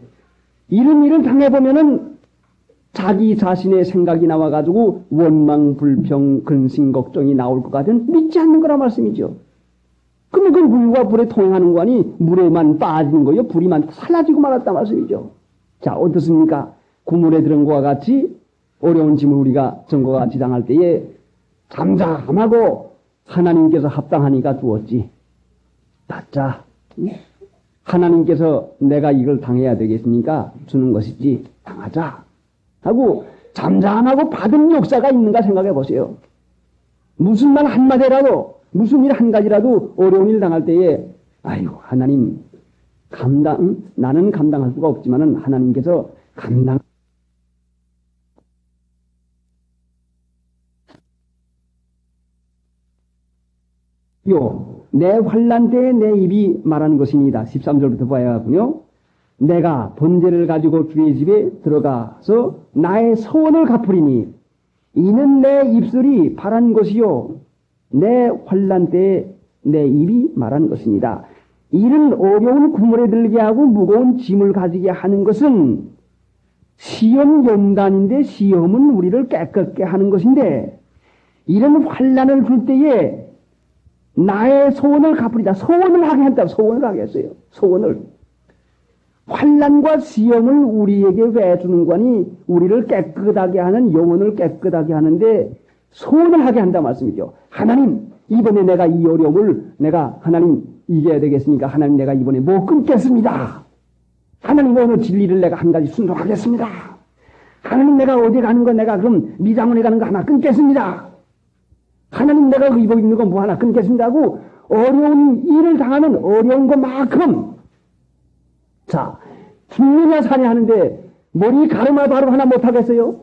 이런 일을 당해보면은 자기 자신의 생각이 나와가지고 원망, 불평, 근심, 걱정이 나올 것 같은 믿지 않는 거란 말씀이죠. 그러면 그 물과 불에 통행하는 거 아니 물에만 빠지는 거요 불이만 사라지고 말았단 말씀이죠. 자 어떻습니까? 구물에 들은 것과 같이 어려운 짐을 우리가 전과 같이 당할 때에 잠잠하고 하나님께서 합당하니까 두었지. 받자. 하나님께서 내가 이걸 당해야 되겠으니까 주는 것이지 당하자. 하고 잠잠하고 받은 역사가 있는가 생각해 보세요. 무슨 말 한마디라도 무슨 일 한 가지라도 어려운 일 당할 때에 아이고 하나님 나는 감당할 수가 없지만은 하나님께서 감당 내 환난 때에 내 입이 말하는 것이니이다. 13절부터 봐야하군요. 내가 번제를 가지고 주의 집에 들어가서 나의 소원을 갚으리니 이는 내 입술이 바란 것이요 내 환난 때에 내 입이 말한 것이니이다. 이는 어려운 구물에 들게 하고 무거운 짐을 가지게 하는 것은 시험 연단인데 시험은 우리를 깨끗게 하는 것인데 이런 환난을 줄 때에 나의 소원을 갚으리다. 소원을 하게 한다. 소원을 하게 했어요. 소원을. 환난과 시험을 우리에게 왜 주는 거니? 우리를 깨끗하게 하는 영혼을 깨끗하게 하는데 소원을 하게 한다 말씀이죠. 하나님 이번에 내가 이 어려움을 내가 하나님 이겨야 되겠으니까 하나님 내가 이번에 못 끊겠습니다. 하나님 오늘 진리를 내가 한 가지 순종하겠습니다. 하나님 내가 어디 가는 거 내가 그럼 미장원에 가는 거 하나 끊겠습니다. 하나님 내가 입고 있는 거 뭐 하나 끊겠습니다 하고 어려운 일을 당하는 어려운 것만큼 자 죽느냐 사냐 하는데 머리 가르마 바로 하나 못하겠어요?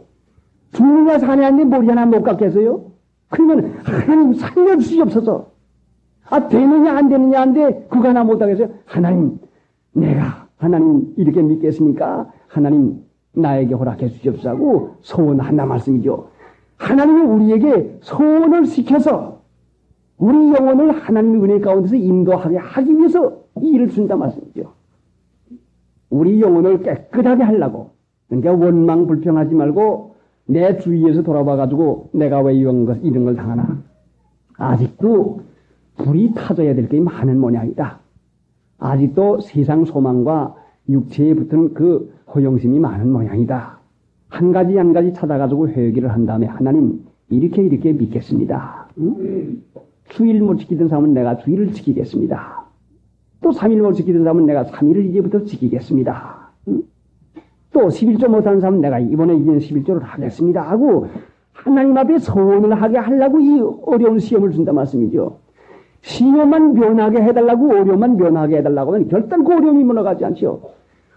죽느냐 사냐 하는데 머리 하나 못 깎겠어요? 그러면 하나님 살려주시옵소서. 되느냐 안 되느냐 하는데 그거 하나 못하겠어요? 하나님 내가 하나님 이렇게 믿겠으니까 하나님 나에게 허락해 주시옵소서 하고 소원한다 말씀이죠. 하나님이 우리에게 소원을 시켜서 우리 영혼을 하나님의 은혜 가운데서 인도하게 하기 위해서 이 일을 준다 말씀이죠. 우리 영혼을 깨끗하게 하려고. 그러니까 원망 불평하지 말고 내 주위에서 돌아봐가지고 내가 왜 이런 걸 당하나. 아직도 불이 타져야 될 게 많은 모양이다. 아직도 세상 소망과 육체에 붙은 그 허영심이 많은 모양이다. 한 가지 한 가지 찾아가지고 회개를 한 다음에 하나님 이렇게 믿겠습니다. 주일 못 지키던 사람은 내가 주일을 지키겠습니다. 또 3일 못 지키던 사람은 내가 3일을 이제부터 지키겠습니다. 또 11조 못하는 사람은 내가 이번에 이제는 11조를 하겠습니다 하고 하나님 앞에 소원을 하게 하려고 이 어려운 시험을 준다 말씀이죠. 시험만 면하게 해달라고 어려움만 면하게 해달라고 하면 결단코 어려움이 물러가지 않죠.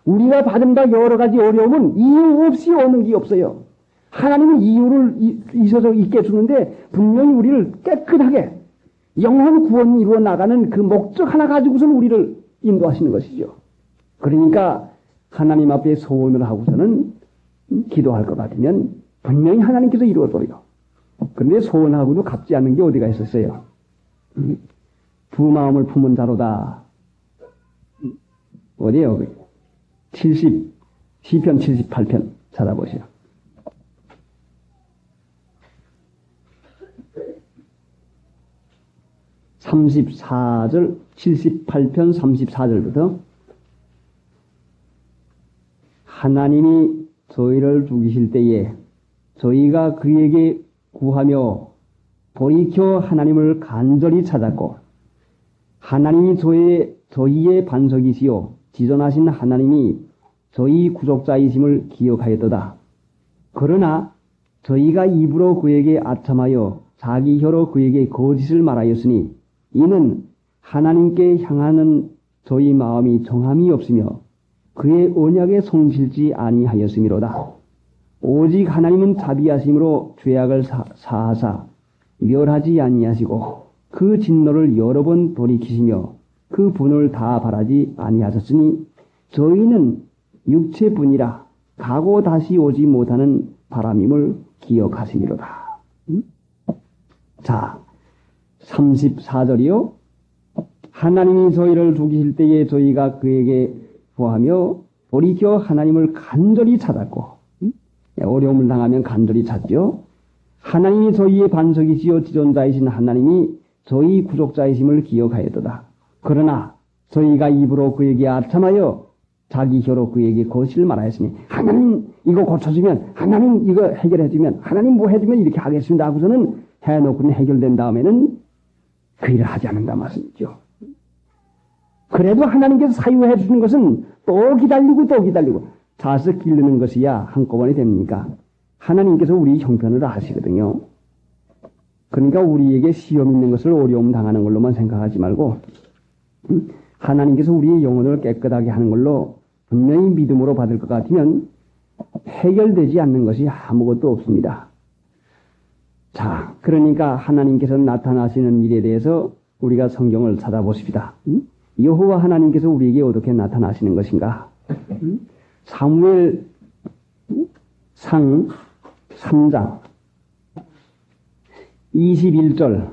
우리가 받은 바 여러 가지 어려움은 이유 없이 오는 게 없어요. 하나님은 이유를 있어서 있게 주는데 분명히 우리를 깨끗하게 영혼 구원을 이루어 나가는 그 목적 하나 가지고서는 우리를 인도하시는 것이죠. 그러니까 하나님 앞에 소원을 하고서는 기도할 것 같으면 분명히 하나님께서 이루어줘요. 그런데 소원하고도 갚지 않는 게 어디가 있었어요. 두 마음을 품은 자로다. 어디에요? 시편 78편 찾아보시오. 34절, 78편 34절부터 하나님이 저희를 죽이실 때에 저희가 그에게 구하며 돌이켜 하나님을 간절히 찾았고 하나님이 저희의 반석이시요 지존하신 하나님이 저희 구속자이심을 기억하였도다. 그러나 저희가 입으로 그에게 아첨하여 자기 혀로 그에게 거짓을 말하였으니 이는 하나님께 향하는 저희 마음이 정함이 없으며 그의 언약에 성실지 아니하였음이로다. 오직 하나님은 자비하심으로 죄악을 사하사 멸하지 아니하시고 그 진노를 여러 번 돌이키시며 그 분을 다 바라지 아니하셨으니 저희는 육체뿐이라 가고 다시 오지 못하는 바람임을 기억하시미로다. 자, 34절이요. 하나님이 저희를 죽이실 때에 저희가 그에게 구하며 돌이켜 하나님을 간절히 찾았고 어려움을 당하면 간절히 찾죠. 하나님이 저희의 반석이시요 지존자이신 하나님이 저희 구속자이심을 기억하였도다. 그러나 저희가 입으로 그에게 아첨하여 자기 혀로 그에게 거짓을 말하였으니 하나님 이거 고쳐주면 하나님 이거 해결해주면 하나님 뭐 해주면 이렇게 하겠습니다 하고서는 해놓고는 해결된 다음에는 그 일을 하지 않는다 말씀이죠. 그래도 하나님께서 사유해 주는 것은 또 기다리고 또 기다리고 자석 기르는 것이야 한꺼번에 됩니까? 하나님께서 우리 형편을 아시거든요. 그러니까 우리에게 시험 있는 것을 어려움 당하는 걸로만 생각하지 말고 하나님께서 우리의 영혼을 깨끗하게 하는 걸로 분명히 믿음으로 받을 것 같으면 해결되지 않는 것이 아무것도 없습니다. 자, 그러니까 하나님께서 나타나시는 일에 대해서 우리가 성경을 찾아보십시다. 여호와 하나님께서 우리에게 어떻게 나타나시는 것인가? 사무엘 상 3장 21절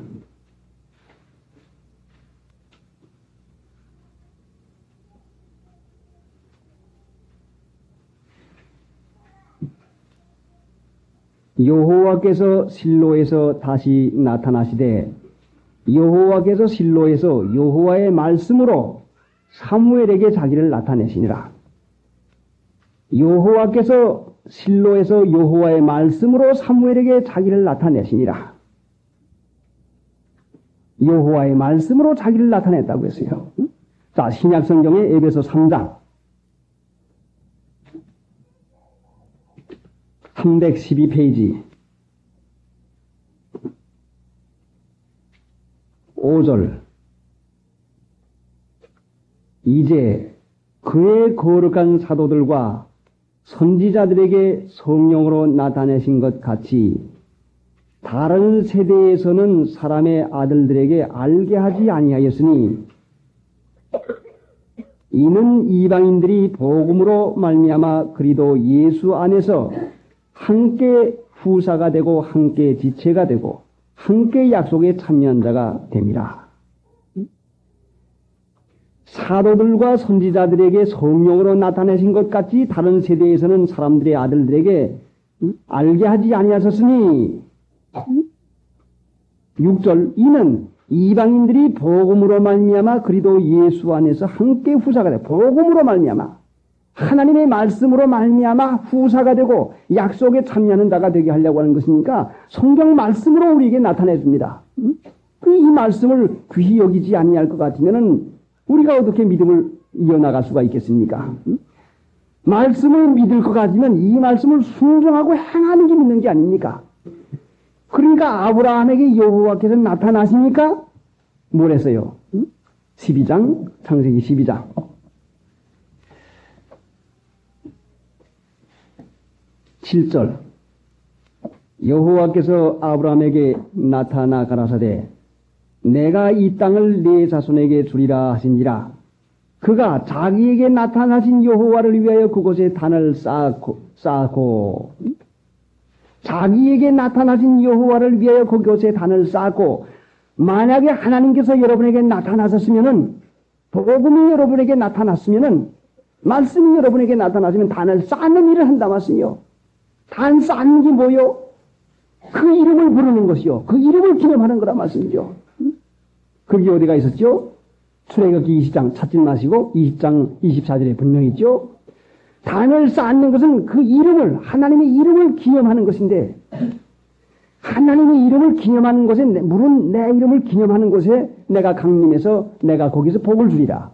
여호와께서 실로에서 다시 나타나시되 여호와께서 실로에서 여호와의 말씀으로 사무엘에게 자기를 나타내시니라. 여호와께서 실로에서 여호와의 말씀으로 사무엘에게 자기를 나타내시니라. 여호와의 말씀으로 자기를 나타냈다고 했어요. 자, 신약성경의 에베소 3장 312페이지 5절 이제 그의 거룩한 사도들과 선지자들에게 성령으로 나타내신 것 같이 다른 세대에서는 사람의 아들들에게 알게 하지 아니하였으니 이는 이방인들이 복음으로 말미암아 그리스도 예수 안에서 함께 후사가 되고 함께 지체가 되고 함께 약속에 참여한 자가 됨이라. 사도들과 선지자들에게 성령으로 나타내신 것 같이 다른 세대에서는 사람들의 아들들에게 알게 하지 아니하셨으니 6절 이는 이방인들이 복음으로 말미암아 그리스도 예수 안에서 함께 후사가 되고 복음으로 말미암아 하나님의 말씀으로 말미암아 후사가 되고 약속에 참여하는 자가 되게 하려고 하는 것이니까 성경 말씀으로 우리에게 나타내 줍니다. 이 말씀을 귀히 여기지 아니할 것 같으면은 우리가 어떻게 믿음을 이어나갈 수가 있겠습니까? 말씀을 믿을 것 같으면 이 말씀을 순종하고 행하는 게 믿는 게 아닙니까? 그러니까 아브라함에게 여호와께서 나타나시니까 뭘 했어요? 12장, 창세기 12장. 7절. 여호와께서 아브라함에게 나타나 가라사대 내가 이 땅을 네 자손에게 주리라 하신지라. 그가 자기에게 나타나신 여호와를 위하여 그곳에 단을 쌓고 자기에게 나타나신 여호와를 위하여 그곳에 단을 쌓고 만약에 하나님께서 여러분에게 나타나셨으면은 복음이 여러분에게 나타났으면은 말씀이 여러분에게 나타나시면 단을 쌓는 일을 한다 말씀이요. 단 쌓는 게 뭐요? 그 이름을 부르는 것이요. 그 이름을 기념하는 거라 말씀이죠. 그게 어디가 있었죠? 출애굽기 20장 찾지 마시고 20장 24절에 분명히 있죠. 단을 쌓는 것은 그 이름을 하나님의 이름을 기념하는 것인데 하나님의 이름을 기념하는 곳에 물은 내 이름을 기념하는 곳에 내가 강림해서 내가 거기서 복을 주리라.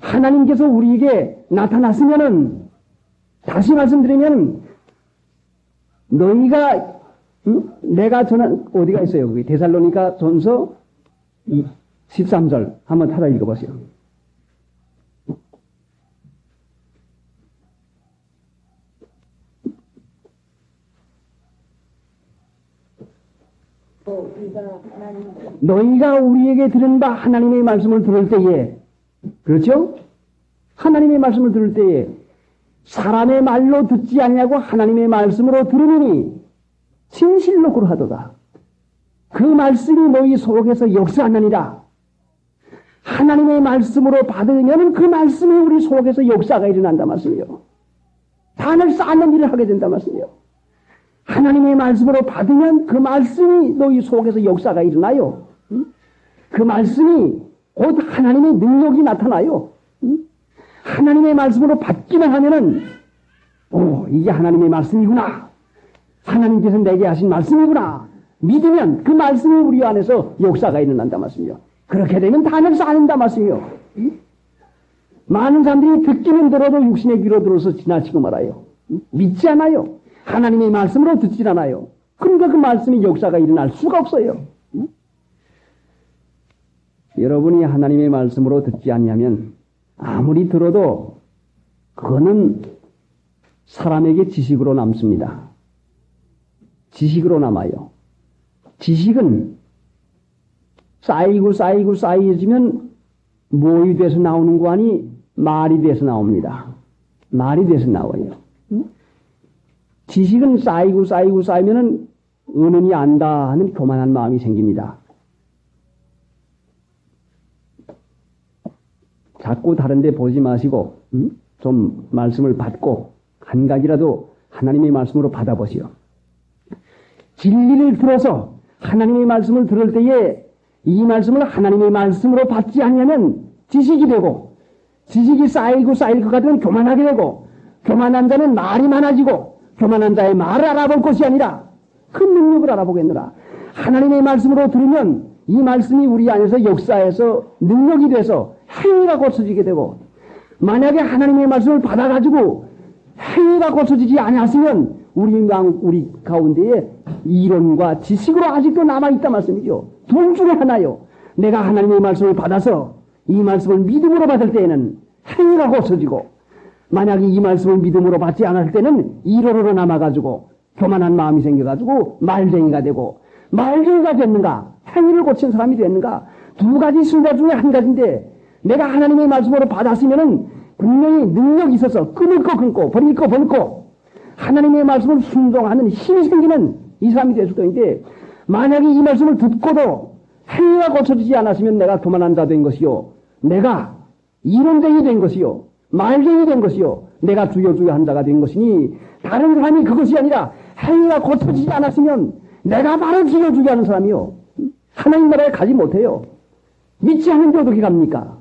하나님께서 우리에게 나타났으면은 다시 말씀드리면 너희가 내가 전한 어디가 있어요? 거기 데살로니가 전서 13절 한번 찾아 읽어보세요. 너희가 우리에게 들은 바 하나님의 말씀을 들을 때에 그렇죠? 하나님의 말씀을 들을 때에 사람의 말로 듣지 않냐고 하나님의 말씀으로 들으니 진실로 그러하도다. 그 말씀이 너희 속에서 역사하느니라. 하나님의 말씀으로 받으면 그 말씀이 우리 속에서 역사가 일어난다 말씀이요. 단을 쌓는 일을 하게 된다 말씀이요. 하나님의 말씀으로 받으면 그 말씀이 너희 속에서 역사가 일어나요. 그 말씀이 곧 하나님의 능력이 나타나요. 하나님의 말씀으로 받기만 하면은 이게 하나님의 말씀이구나. 하나님께서 내게 하신 말씀이구나. 믿으면 그 말씀이 우리 안에서 역사가 일어난다 말씀이요. 그렇게 되면 단을 쌓는다 말씀이요. 많은 사람들이 듣기는 들어도 육신의 귀로 들어서 지나치고 말아요. 믿지 않아요. 하나님의 말씀으로 듣질 않아요. 그러니까 그 말씀이 역사가 일어날 수가 없어요. 여러분이 하나님의 말씀으로 듣지 않냐면 아무리 들어도 그거는 사람에게 지식으로 남습니다. 지식으로 남아요. 지식은 쌓여지면 뭐이 돼서 나오는 거 아니 말이 돼서 나옵니다. 말이 돼서 나와요. 지식은 쌓이면은 은은히 안다 하는 교만한 마음이 생깁니다. 자꾸 다른 데 보지 마시고 좀 말씀을 받고 한 가지라도 하나님의 말씀으로 받아보시오. 진리를 들어서 하나님의 말씀을 들을 때에 이 말씀을 하나님의 말씀으로 받지 않으면 지식이 되고 지식이 쌓일 것 같으면 교만하게 되고 교만한 자는 말이 많아지고 교만한 자의 말을 알아볼 것이 아니라 그 능력을 알아보겠느라. 하나님의 말씀으로 들으면 이 말씀이 우리 안에서 역사해서 능력이 돼서 행위가 고쳐지게 되고 만약에 하나님의 말씀을 받아가지고 행위가 고쳐지지 않았으면 우리 가운데에 이론과 지식으로 아직도 남아있다 말씀이죠. 둘 중에 하나요. 내가 하나님의 말씀을 받아서 이 말씀을 믿음으로 받을 때에는 행위가 고쳐지고 만약에 이 말씀을 믿음으로 받지 않을 때는 이론으로 남아가지고 교만한 마음이 생겨가지고 말쟁이가 되고 말쟁이가 됐는가 행위를 고친 사람이 됐는가 두 가지 순간 중에 한 가지인데 내가 하나님의 말씀으로 받았으면은 분명히 능력이 있어서 끊을 거 끊고 버릴 거 버리고 하나님의 말씀을 순종하는 힘이 생기는 이 사람이 될 수도 있는데 만약에 이 말씀을 듣고도 행위가 고쳐지지 않았으면 내가 교만한 자 된 것이요 내가 이론쟁이 된 것이요 말쟁이 된 것이요 내가 주여 한 자가 된 것이니 다른 사람이 그것이 아니라 행위가 고쳐지지 않았으면 내가 바로 주여 하는 사람이요 하나님 나라에 가지 못해요. 믿지 않는데 어떻게 갑니까?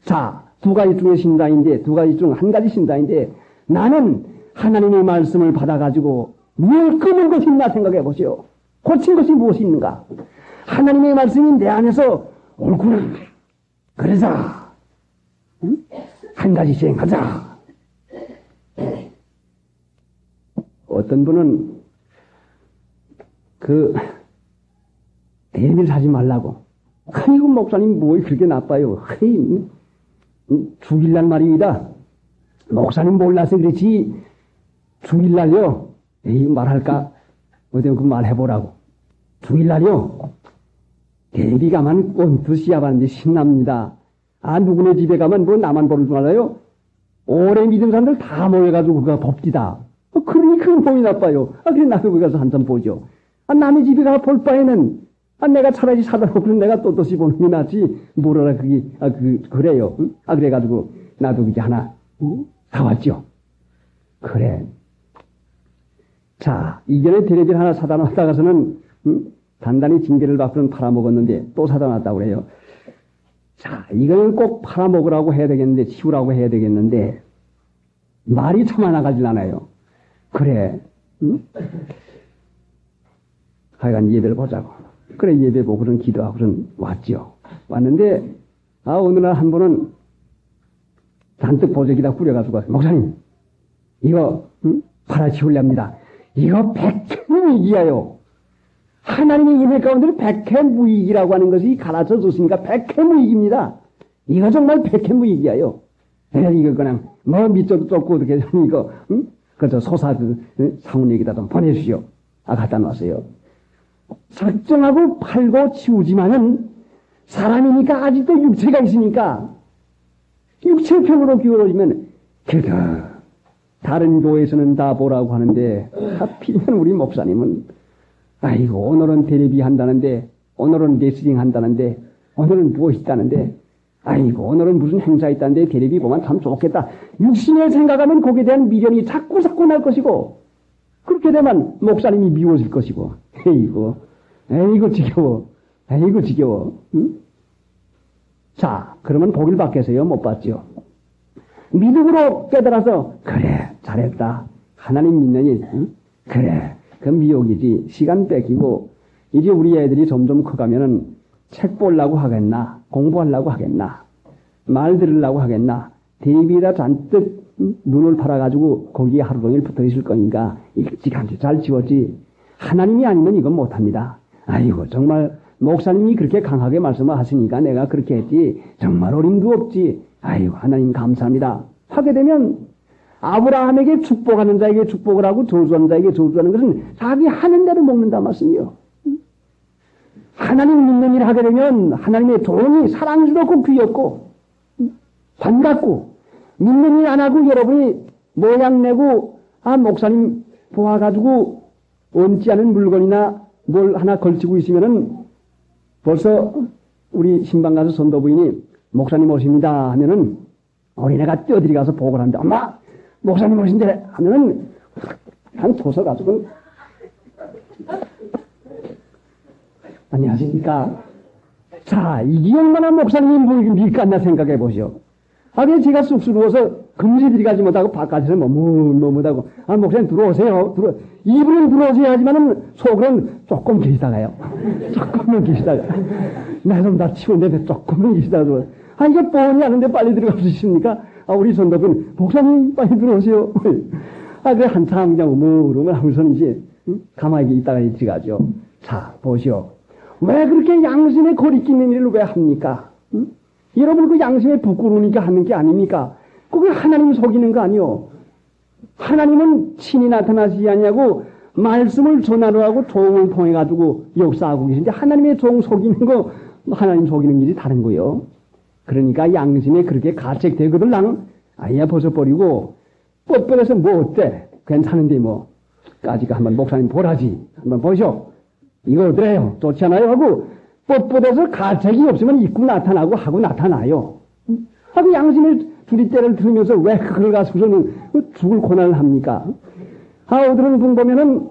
자, 두 가지 중에 신당인데 두 가지 중 한 가지 신당인데 나는 하나님의 말씀을 받아가지고 뭘 끊은 것이 있나 생각해 보시오. 고친 것이 무엇이 있는가? 하나님의 말씀이 내 안에서 옳구나. 그러자 한 가지 시행하자. 어떤 분은 대비를 하지 말라고. 아이고, 목사님, 뭐 그렇게 나빠요. 죽일날 말입니다. 목사님 몰라서 그렇지, 죽일날요. 이거 말할까? 어디 그 말해보라고. 죽일날요. 대비 가면 꼰트 시합하는데 신납니다. 누구네 집에 가면 뭐 나만 보는 줄 알아요? 오래 믿은 사람들 다 모여가지고 그가 법디다. 그러니 그건 몸이 나빠요. 그래 나도 거기 가서 한참 보죠. 남의 집에 가서 볼 바에는 내가 차라리 사다 놓고 내가 또또시 보는 게 낫지. 뭐라 그게 그래요. 그래가지고 나도 그게 하나 사왔죠. 그래. 자, 이전에 테레비를 하나 사다 놨다가서는 단단히 징계를 받고는 팔아먹었는데 또 사다 놨다고 그래요. 자, 이거는 꼭 팔아먹으라고 해야 되겠는데, 치우라고 해야 되겠는데, 말이 참 나가질 않아요. 그래, 하여간 예배를 보자고. 그래, 예배 보고는 기도하고는 왔죠. 왔는데, 어느 날 한 분은 잔뜩 보조기다 뿌려가지고, 목사님, 이거, 팔아치우렵니다. 이거 백해무익이에요. 하나님의 은혜 가운데는 백해무익이라고 하는 것이 가르쳐 줬으니까 백해무익입니다. 이거 정말 백해무익이에요. 이거 그냥 밑도 좁고 어떻게 이거 그저 소사 사모님에게다 좀 보내주시오. 갖다 놨어요. 작정하고 팔고 치우지만은 사람이니까 아직도 육체가 있으니까 육체 편으로 기울어지면 그래도 다른 교회에서는 다 보라고 하는데 하필이면 우리 목사님은 아이고, 오늘은 테레비 한다는데, 오늘은 레슬링 한다는데, 오늘은 무엇이 있다는데, 아이고, 오늘은 무슨 행사 있다는데, 테레비 보면 참 좋겠다. 육신을 생각하면 거기에 대한 미련이 자꾸 날 것이고, 그렇게 되면 목사님이 미워질 것이고, 에이고, 지겨워. 응? 자, 그러면 복을 받겠어요? 못 받죠? 믿음으로 깨달아서, 그래, 잘했다. 하나님 믿느니, 응? 그래. 그 미혹이지. 시간 뺏기고, 이제 우리 애들이 점점 커가면은 책 보려고 하겠나, 공부하려고 하겠나, 말 들으려고 하겠나, TV에다 잔뜩 눈을 팔아가지고 거기에 하루 종일 붙어 있을 거니까 일찌감치 잘 지웠지. 하나님이 아니면 이건 못합니다. 아이고, 정말 목사님이 그렇게 강하게 말씀을 하시니까 내가 그렇게 했지. 정말 어림도 없지. 아이고, 하나님 감사합니다. 하게 되면 아브라함에게 축복하는 자에게 축복을 하고 저주하는 자에게 저주하는 것은 자기 하는 대로 먹는다 말씀이요. 하나님 믿는 일을 하게 되면 하나님의 종이 사랑스럽고 귀엽고 반갑고, 믿는 일 안 하고 여러분이 모양 내고 목사님 보아가지고 얹지 않은 물건이나 뭘 하나 걸치고 있으면은 벌써 우리 신방 가서 선도부인이 목사님 오십니다 하면은 어린애가 뛰어들이 가서 보고를 한다. 엄마! 목사님 오신대 하면은 한 도서 가지고 안녕하십니까. 자, 이게 얼마나 목사님이 밀까 생각해 보시오. 그냥 제가 쑥스러워서 금지들이 가지 못하고 바깥에서 머뭇머뭇하고 목사님 들어오세요. 입으로는 들어오세요 하지만은 속으로는 조금 계시다가요. 조금만 계시다가 나 좀 다 치우는데 조금만 계시다가 이거 뻔히 아는데 빨리 들어갈 수 있습니까? 우리 선도분 목사님 빨리 들어오세요. 그래 한참 그냥 머뭇머뭇 하고서는 이제 가만히 있다가 들어가죠. 자, 보시오. 왜 그렇게 양심에 거리끼는 일을 왜 합니까? 여러분 그 양심에 부끄러우니까 하는 게 아닙니까? 그게 하나님 속이는 거 아니요. 하나님은 친히 나타나시지 않냐고 말씀을 전하러 하고 종을 통해 가지고 역사하고 계신데 하나님의 종 속이는 거 하나님 속이는 일이 다른 거요. 그러니까 양심에 그렇게 가책되거든 아예 벗어버리고 뻣뻣해서 뭐 어때? 괜찮은데 뭐 까지가 한번 목사님 보라지 한번 보시오. 이거 어때요? 좋지 않아요? 하고 뻣뻣해서 가책이 없으면 입고 나타나고 하고 나타나요. 하고 양심의 주리때를 들으면서 왜 그걸 가지고서는 죽을 고난을 합니까? 어디로 분 보면은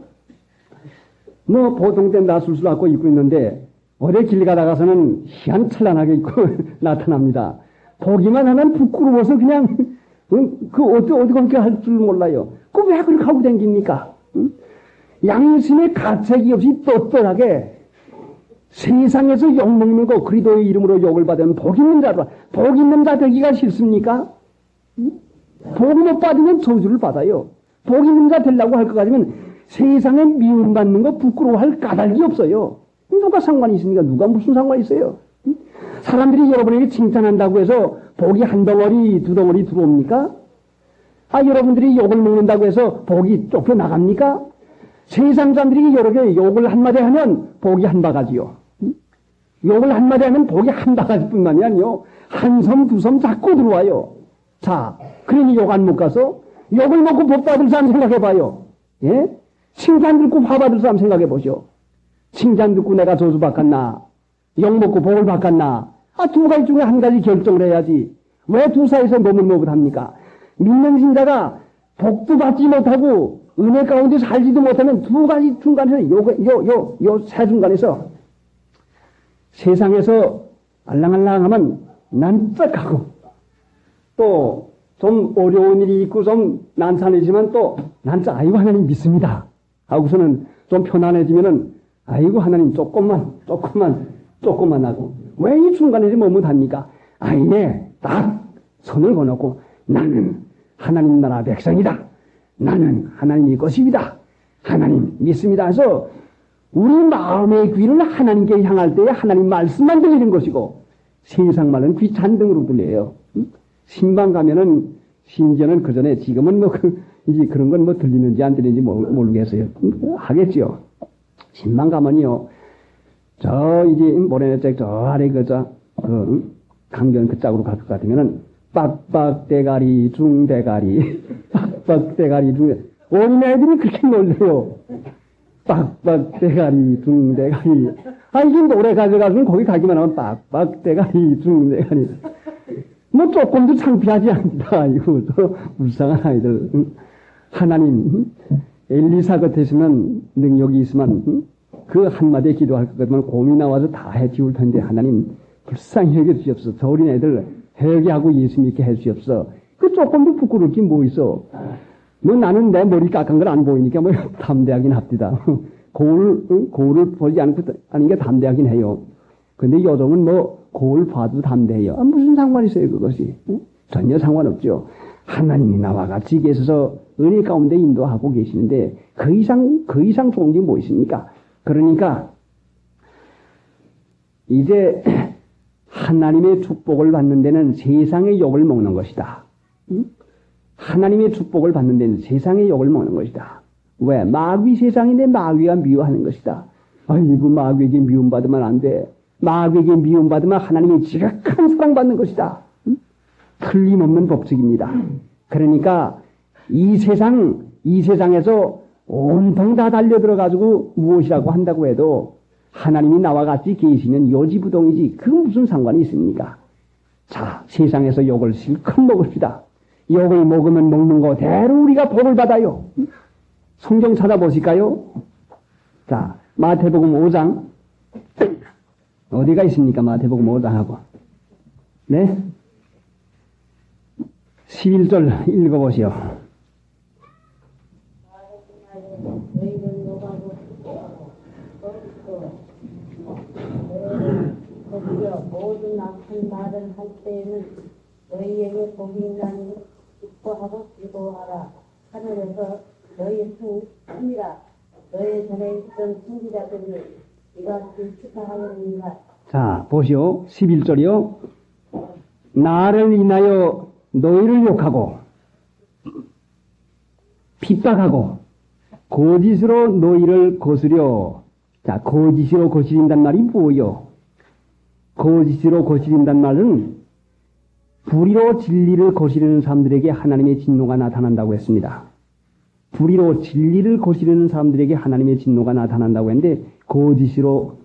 뭐 보통 때는 다 술술 갖고 입고 있는데 어디 길 가다가서는 희한찬란하게 입고 나타납니다. 보기만 하면 부끄러워서 그냥 어디 그렇게 할 줄 몰라요. 그 왜 그렇게 하고 다닙니까? 양심의 가책이 없이 떳떳하게 세상에서 욕먹는 거 그리스도의 이름으로 욕을 받으면 복 있는 자로 복 있는 자 되기가 싫습니까? 복 못 받으면 저주를 받아요. 복이 있는 자 되려고 할 것 같으면 세상에 미움받는 거 부끄러워할 까닭이 없어요. 누가 상관이 있습니까? 누가 무슨 상관이 있어요? 사람들이 여러분에게 칭찬한다고 해서 복이 한 덩어리, 두 덩어리 들어옵니까? 여러분들이 욕을 먹는다고 해서 복이 쫓겨나갑니까? 세상 사람들이 여러 개 욕을 한마디 하면 복이 한 바가지요. 욕을 한마디 하면 복이 한 바가지뿐만이 아니요. 한 섬, 두 섬 자꾸 들어와요. 자, 그러니 욕 안 못 가서 욕을 먹고 복 받을 사람 생각해봐요. 예? 칭찬 듣고 화 받을 사람 생각해보시오. 칭찬 듣고 내가 저주 받았나? 욕 먹고 복을 받았나? 두 가지 중에 한 가지 결정을 해야지. 왜 두 사이에서 몸을 못합니까? 믿는 신자가 복도 받지 못하고 은혜 가운데 살지도 못하면 두 가지 중간에서 요 세 중간에서 세상에서 알랑알랑하면 난짝하고 또 좀 어려운 일이 있고 좀 난산해지면 또 난짝 아이고 하나님 믿습니다 하고서는 좀 편안해지면은 아이고 하나님 조금만 하고 왜 이 중간에 머뭇합니까? 아예 딱 손을 거놓고 나는 하나님 나라 백성이다. 나는 하나님의 것입니다. 하나님 믿습니다. 해서 우리 마음의 귀를 하나님께 향할 때에 하나님 말씀만 들리는 것이고 세상 말은 귀 잔등으로 들려요. 신방 가면은 심지어는 그 전에 지금은 이제 그런 건 들리는지 안 들리는지 모르겠어요. 하겠지요. 신방 가면요. 이제 모래내책 저 아래 강변 그 짝으로 갈 것 같으면은 빡빡 대가리 중대가리 빡빡 대가리 중 어린애들이 그렇게 놀려요. 빡빡 대가리 중대가리 이게 노래 가져가서는 거기 가기만 하면 빡빡 대가리 중대가리 조금도 창피하지 않다. 이거 불쌍한 아이들. 하나님 엘리사 같았으면 능력이 있으면 그 한마디에 기도할 것 같으면 곰이 나와서 다 해치울 텐데 하나님 불쌍히 여겨주시옵소서. 저 어린애들 회개하고 예수 믿게 해주시옵소서. 조금도 부끄러울 게 뭐 있어. 나는 내 머리 깎은 걸 안 보이니까 담대하긴 합디다. 거울을 보지 않은 게 담대하긴 해요. 근데 여성은 거울 봐도 담대해요. 무슨 상관이 있어요, 그것이? 전혀 상관없죠. 하나님이 나와 같이 계셔서 은혜 가운데 인도하고 계시는데 그 이상 좋은 게 뭐 있습니까? 그러니까 이제 하나님의 축복을 받는 데는 세상의 욕을 먹는 것이다. 하나님의 축복을 받는 데는 세상의 욕을 먹는 것이다. 왜? 마귀 세상인데 마귀가 미워하는 것이다. 아이고 마귀에게 미움받으면 안 돼. 마귀에게 미움받으면 하나님의 지극한 사랑받는 것이다. 틀림없는 법칙입니다. 그러니까 이 세상에서 온통 다 달려들어가지고 무엇이라고 한다고 해도 하나님이 나와 같이 계시면 여지부동이지 그 무슨 상관이 있습니까? 자, 세상에서 욕을 실컷 먹읍시다. 욕을 먹으면 먹는 거대로 우리가 복을 받아요. 성경 찾아보실까요? 자, 마태복음 5장 어디가 있습니까? 마태복음 5장하고 네? 11절 읽어보시오. 모든 악한 말을 할 때에는 너희에게 복이 있나니 기뻐하고 즐거워하라. 하늘에서 너희의 승이라. 너희 전에 있던 승리자들이 이같이 축하하느니라. 자, 보시오. 11절이요. 나를 인하여 너희를 욕하고 핍박하고 거짓으로 너희를 거스려. 자, 거짓으로 거스린단 말이 뭐요? 거짓으로 거스린단 말은 불의로 진리를 거스르는 사람들에게 하나님의 진노가 나타난다고 했습니다. 불의로 진리를 거스르는 사람들에게 하나님의 진노가 나타난다고 했는데 거짓으로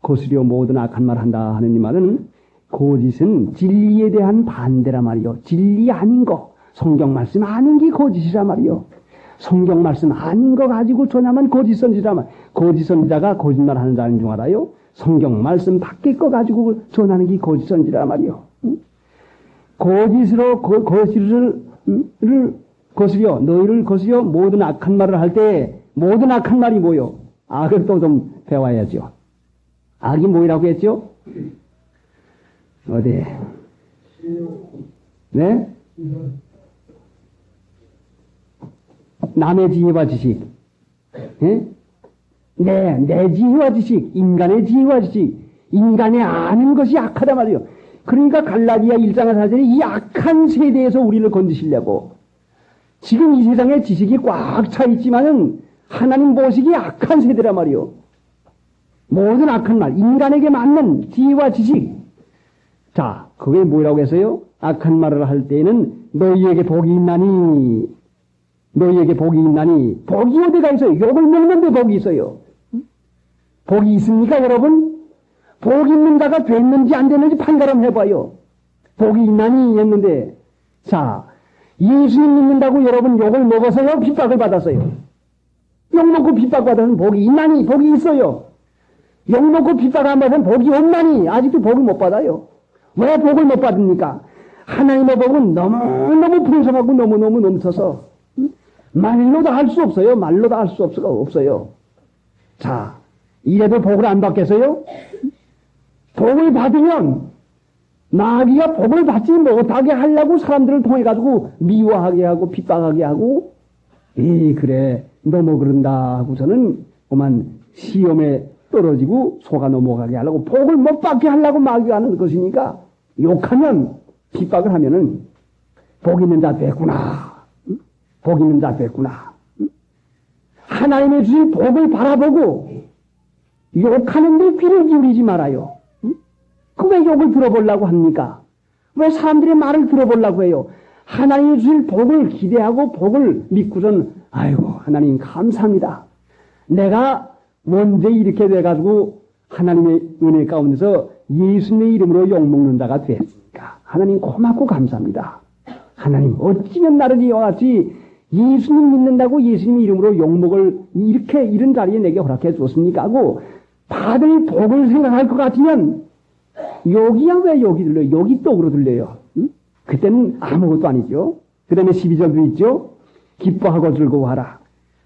거스려 모든 악한 말 한다 하는 이 말은 거짓은 진리에 대한 반대라 말이요. 진리 아닌 거, 성경 말씀 아닌 게 거짓이라 말이요. 성경 말씀 아닌 거 가지고 전하면 거짓 선지자 말. 거짓 선지자가 거짓말 하는 자인 줄 알아요? 성경 말씀 밖에 거 가지고 전하는 게 거짓 선지자 말이요. 거짓으로 거스려 너희를 거스려 모든 악한 말을 할 때 모든 악한 말이 뭐요? 악을 또 좀 배워야죠. 악이 뭐라고 했죠? 어디? 네? 남의 지혜와 지식. 예? 내 지혜와 지식, 인간의 지혜와 지식, 인간의 아는 것이 악하다 말이요. 그러니까 갈라디아 1장 4절에 이 악한 세대에서 우리를 건지시려고. 지금 이 세상에 지식이 꽉 차 있지만은 하나님 보시기에 악한 세대라 말이요. 모든 악한 말, 인간에게 맞는 지혜와 지식. 자, 그게 뭐라고 했어요? 악한 말을 할 때에는 너희에게 복이 있나니, 너희에게 복이 있나니, 복이 어디가 있어요? 욕을 먹는데 복이 있어요. 복이 있습니까, 여러분? 복이 있는가가 됐는지 안 됐는지 판가름 해봐요. 복이 있나니 했는데, 자, 예수님 믿는다고 여러분 욕을 먹어서요? 핍박을 받았어요. 욕 먹고 핍박받아서는 복이 있나니? 복이 있어요. 욕 먹고 핍박 안 받으면 복이 없나니? 아직도 복을 못 받아요. 왜 복을 못 받습니까? 하나님의 복은 너무너무 풍성하고 너무너무 넘쳐서 말로도 할 수 없어요. 말로도 할 수 없어요. 자, 이래도 복을 안 받겠어요? 복을 받으면 마귀가 복을 받지 못하게 하려고 사람들을 통해 가지고 미워하게 하고 핍박하게 하고, 그래 너무 그런다 하고서는 그만 시험에 떨어지고 속아 넘어가게 하려고, 복을 못 받게 하려고 마귀가 하는 것이니까, 욕하면 핍박을 하면은 복 있는 자 됐구나, 복 있는 자 됐구나. 하나님의 주신 복을 바라보고 욕하는데 귀를 기울이지 말아요. 그 왜 욕을 들어보려고 합니까? 왜 사람들의 말을 들어보려고 해요? 하나님이 주실 복을 기대하고 복을 믿고선, 아이고 하나님 감사합니다. 내가 언제 이렇게 돼가지고 하나님의 은혜 가운데서 예수님의 이름으로 욕먹는다가 됐습니까? 하나님 고맙고 감사합니다. 하나님 어찌면 나를 이와 같이 예수님 믿는다고 예수님 이름으로 욕먹을 이렇게 이런 자리에 내게 허락해 주었습니까? 하고 받을 복을 생각할 것 같으면 여기야 왜 여기 들려요? 여기 떡으로 들려요. 응? 그때는 아무것도 아니죠. 그 다음에 12절도 있죠. 기뻐하고 즐거워하라.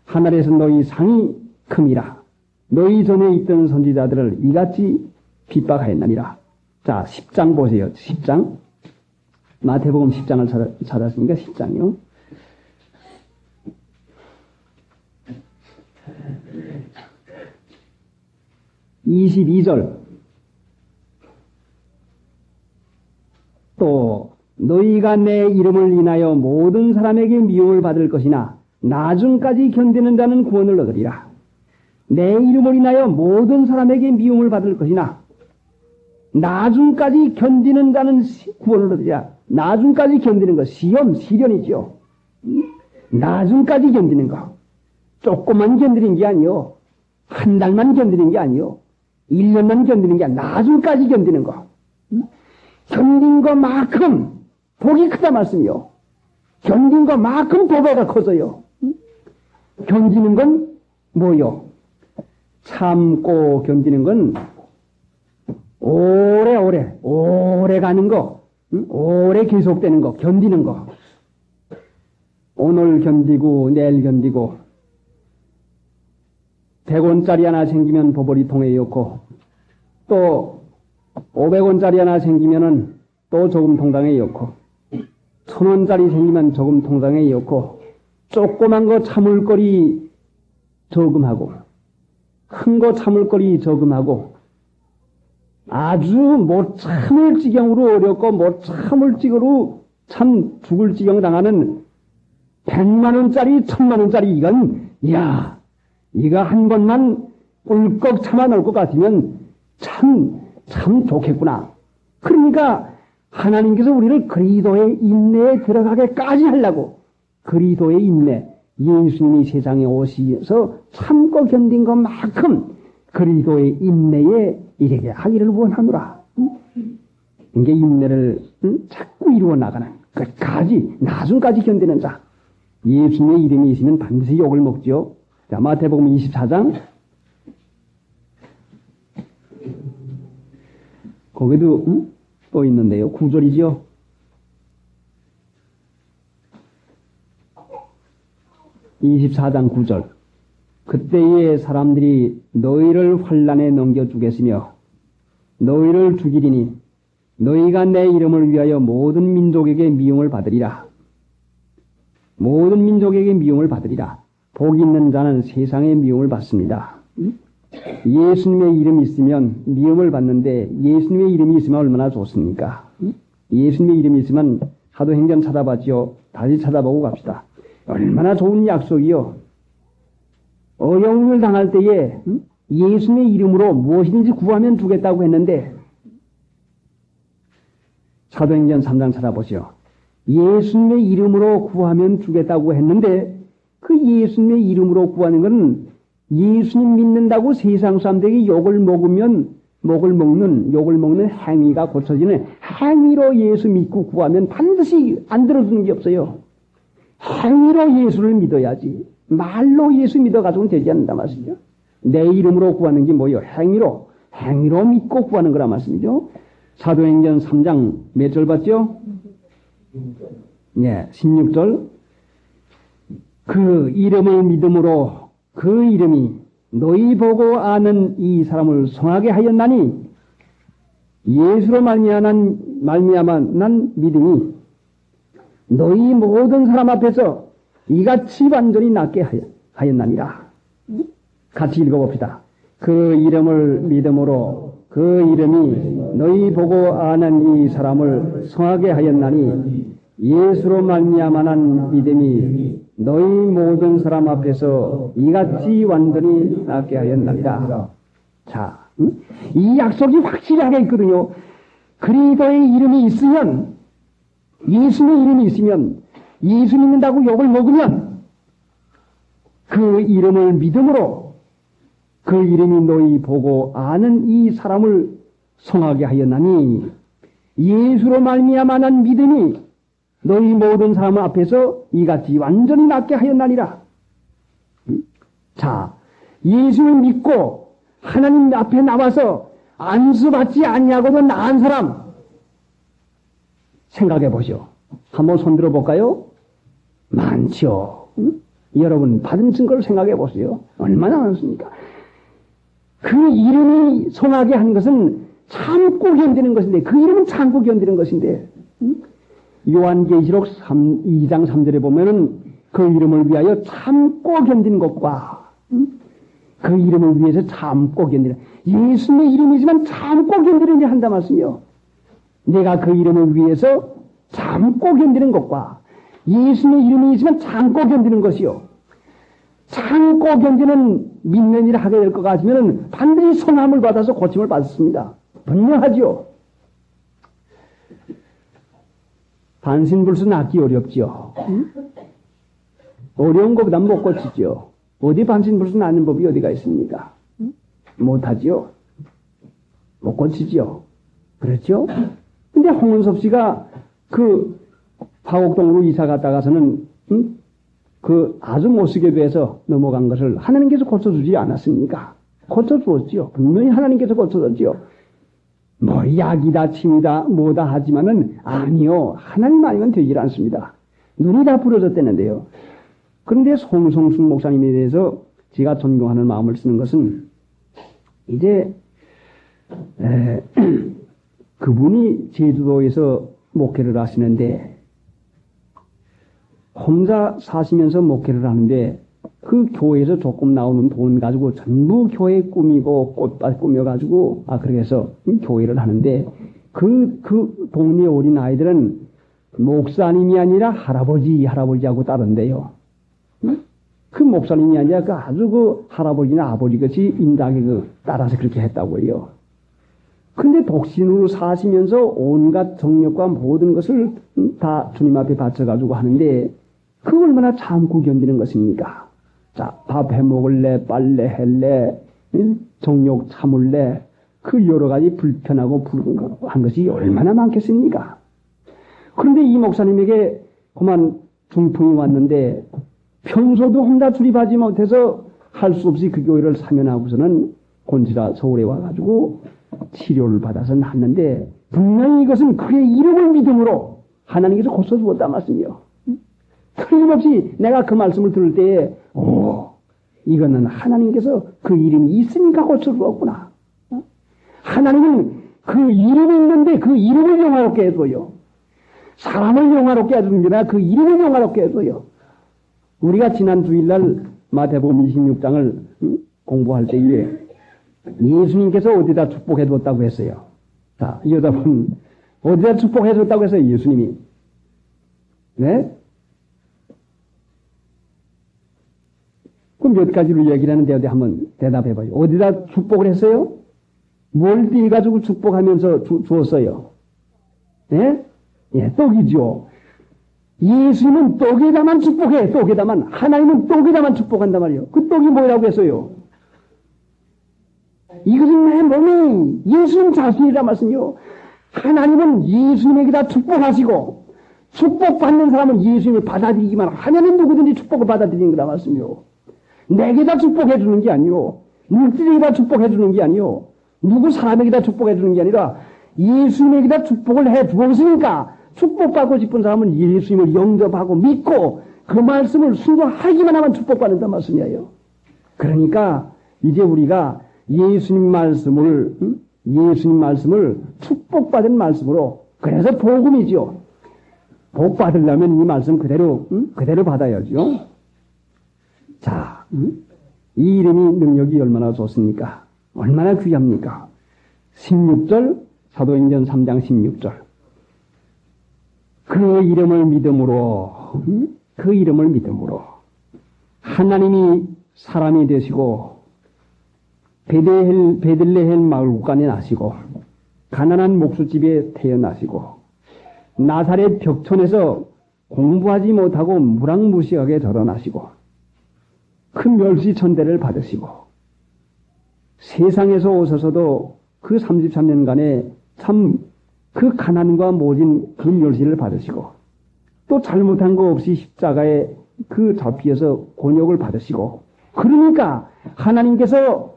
하늘에서 너희 상이 큼이라. 너희 전에 있던 선지자들을 이같이 핍박하였나니라. 자, 10장 보세요. 10장. 마태복음 10장을 찾았으니까 10장이요. (22절) 또 너희가 내 이름을 인하여 모든 사람에게 미움을 받을 것이나 나중까지 견디는 자는 구원을 얻으리라. 내 이름을 인하여 모든 사람에게 미움을 받을 것이나 나중까지 견디는 자는 구원을 얻으리라. 나중까지 견디는 것, 시험, 시련이죠. 나중까지 견디는 것. 조금만 견디는 게 아니요. 한 달만 견디는 게 아니요. 1년만 견디는 게 아니라 나중까지 견디는 거. 견딘 것만큼 복이 크다 말씀이요. 견딘 것만큼 도배가 커져요. 견디는 건 뭐요? 참고 견디는 건 오래 가는 거, 오래 계속되는 거, 견디는 거. 오늘 견디고 내일 견디고 100원짜리 하나 생기면 보보리통에 넣고 또 500원짜리 하나 생기면은 또 조금 통장에 넣고 1000원짜리 생기면 조금 통장에 넣고 조그만 거 참을 거리 저금하고 큰 거 참을 거리 저금하고 아주 못 참을 지경으로 어렵고 못 참을 지경으로 참 죽을 지경 당하는 100만원짜리 1000만원짜리 이건 이야 이거 한 번만 꿀꺽 참아 놓을 것 같으면 참 좋겠구나. 그러니까 하나님께서 우리를 그리스도의 인내에 들어가게까지 하려고 그리스도의 인내, 예수님이 세상에 오셔서 참고 견딘 것만큼 그리스도의 인내에 이르게 하기를 원하노라. 이게 인내를 자꾸 이루어 나가는 끝까지 나중까지 견디는 자. 예수님의 이름이 있으면 반드시 욕을 먹죠. 자, 마태복음 24장. 거기도 또 있는데요. 9절이죠. (24장 9절) 그때에 사람들이 너희를 환난에 넘겨주겠으며 너희를 죽이리니 너희가 내 이름을 위하여 모든 민족에게 미움을 받으리라. 모든 민족에게 미움을 받으리라. 복 있는 자는 세상에 미움을 받습니다. 예수님의 이름이 있으면 미움을 받는데 예수님의 이름이 있으면 얼마나 좋습니까? 예수님의 이름이 있으면 사도행전 찾아봤지요. 다시 찾아보고 갑시다. 얼마나 좋은 약속이요. 어려움을 당할 때에 예수님의 이름으로 무엇이든지 구하면 주겠다고 했는데 사도행전 3장 찾아보시오. 예수님의 이름으로 구하면 주겠다고 했는데 그 예수님의 이름으로 구하는 것은 예수님 믿는다고 세상 사람들이 욕을 먹는 행위가 고쳐지는 행위로 예수 믿고 구하면 반드시 안 들어주는 게 없어요. 행위로 예수를 믿어야지. 말로 예수 믿어가지고는 되지 않는다 말씀이죠. 내 이름으로 구하는 게 뭐예요? 행위로 믿고 구하는 거라 말씀이죠. 사도행전 3장 몇 절 봤죠? 예, 16절. 그 이름을 믿음으로 그 이름이 너희 보고 아는 이 사람을 성하게 하였나니 예수로 말미암아 난 믿음이 너희 모든 사람 앞에서 이같이 완전히 낫게 하였나니라. 같이 읽어봅시다. 그 이름을 믿음으로 그 이름이 너희 보고 아는 이 사람을 성하게 하였나니 예수로 말미암아 난 믿음이 너희 모든 사람 앞에서 이같이 완전히 낫게 하였나니라. 자, 이 약속이 확실하게 있거든요. 그리스도의 이름이 있으면, 예수의 이름이 있으면, 예수 믿는다고 욕을 먹으면 그 이름을 믿음으로 그 이름이 너희 보고 아는 이 사람을 성하게 하였나니 예수로 말미암아 난 믿음이 너희 모든 사람 앞에서 이같이 완전히 낫게 하였나니라. 자, 예수를 믿고 하나님 앞에 나와서 안수받지 아니하고도 나은 사람 생각해 보시오. 한번 손들어 볼까요? 많죠. 여러분 받은 증거를 생각해 보세요. 얼마나 많습니까? 그 이름이 성하게 한 것은 참고 견디는 것인데, 그 이름은 참고 견디는 것인데, 요한계시록 2장 3절에 보면은 그 이름을 위하여 참고 견디는 것과 그 이름을 위해서 참고 견디는, 예수님의 이름이지만 참고 견디는 일 한다 말씀이요. 내가 그 이름을 위해서 참고 견디는 것과 예수님의 이름이 있으면 참고 견디는 것이요. 참고 견디는 믿는 일을 하게 될 것 같으면 반드시 선함을 받아서 고침을 받습니다. 분명하지요. 반신불수 낫기 어렵지요. 어려운 것보다 못 고치죠. 어디 반신불수 낫는 법이 어디가 있습니까? 못하지요. 못 고치지요. 그렇죠? 근데 홍은섭 씨가 그 화곡동으로 이사 갔다가서는 그 아주 못쓰게 돼서 넘어간 것을 하나님께서 고쳐주지 않았습니까? 고쳐주었지요. 분명히 하나님께서 고쳐줬지요. 뭐 약이다 침이다 뭐다 하지만은 아니요. 하나님 아니면 되질 않습니다. 눈이 다 부러졌다는데요. 그런데 송성순 목사님에 대해서 제가 존경하는 마음을 쓰는 것은 이제 그분이 제주도에서 목회를 하시는데 혼자 사시면서 목회를 하는데 그 교회에서 조금 나오는 돈 가지고 전부 교회 꾸미고 꽃밭 꾸며가지고 그렇게 해서 교회를 하는데 그 동네 어린 아이들은 목사님이 아니라 할아버지하고 따른대요. 그 목사님이 아니라 아주 그 할아버지나 아버지같이 인자하게 따라서 그렇게 했다고 해요. 근데 독신으로 사시면서 온갖 정력과 모든 것을 다 주님 앞에 바쳐가지고 하는데 그 얼마나 참고 견디는 것입니까? 자, 밥 해먹을래, 빨래 할래, 정욕 참을래, 그 여러 가지 불편하고 불한 것이 얼마나 많겠습니까? 그런데 이 목사님에게 그만 중풍이 왔는데 평소도 혼자 출입하지 못해서 할 수 없이 그 교회를 사면하고서는 곤지라 서울에 와가지고 치료를 받아서 났는데 분명히 이것은 그의 이름을 믿음으로 하나님께서 고쳐주었다 말씀이요. 틀림없이 내가 그 말씀을 들을 때에 이거는 하나님께서 그 이름이 있으니까 고쳐주었구나. 하나님은 그 이름이 있는데 그 이름을 영화롭게 해줘요. 사람을 영화롭게 해주는 게 아니라 그 이름을 영화롭게 해줘요. 우리가 지난 주일날 마태복음 26장을 공부할 때에 예수님께서 어디다 축복해 줬다고 했어요. 자, 이 여자분 어디다 축복해 줬다고 했어요, 예수님이. 네? 그럼 몇 가지로 얘기를 하는데 어디 한번 대답해 봐요. 어디다 축복을 했어요? 뭘 떼가지고 축복하면서 주었어요? 네? 예, 떡이죠. 예수님은 떡에다만 축복해, 떡에다만. 하나님은 떡에다만 축복한단 말이에요. 그 떡이 뭐라고 했어요? 이것은 내 몸이 예수님 자신이라 말씀이요. 하나님은 예수님에게다 축복하시고, 축복받는 사람은 예수님을 받아들이기만 하면은 누구든지 축복을 받아들이는 거라 말씀이요. 내게다 축복해 주는 게 아니요. 물질에게다 축복해 주는 게 아니요. 누구 사람에게다 축복해 주는 게 아니라 예수님에게다 축복을 해 주었으니까 축복받고 싶은 사람은 예수님을 영접하고 믿고 그 말씀을 순종하기만 하면 축복받는다는 말씀이에요. 그러니까 이제 우리가 예수님 말씀을 축복받은 말씀으로, 그래서 복음이죠. 복 받으려면 이 말씀 그대로 받아야죠. 자, 이 이름이 능력이 얼마나 좋습니까? 얼마나 귀합니까? 16절, 사도행전 3장 16절. 그 이름을 믿음으로 하나님이 사람이 되시고 베들레헴 마을 국간에 나시고 가난한 목수집에 태어나시고 나사렛 벽촌에서 공부하지 못하고 무랑무시하게 자라나시고 큰 멸시천대를 받으시고 세상에서 오셔서도 그 33년간에 참 그 가난과 모진 그 멸시를 받으시고 또 잘못한 거 없이 십자가에 그 잡히어서 곤욕을 받으시고, 그러니까 하나님께서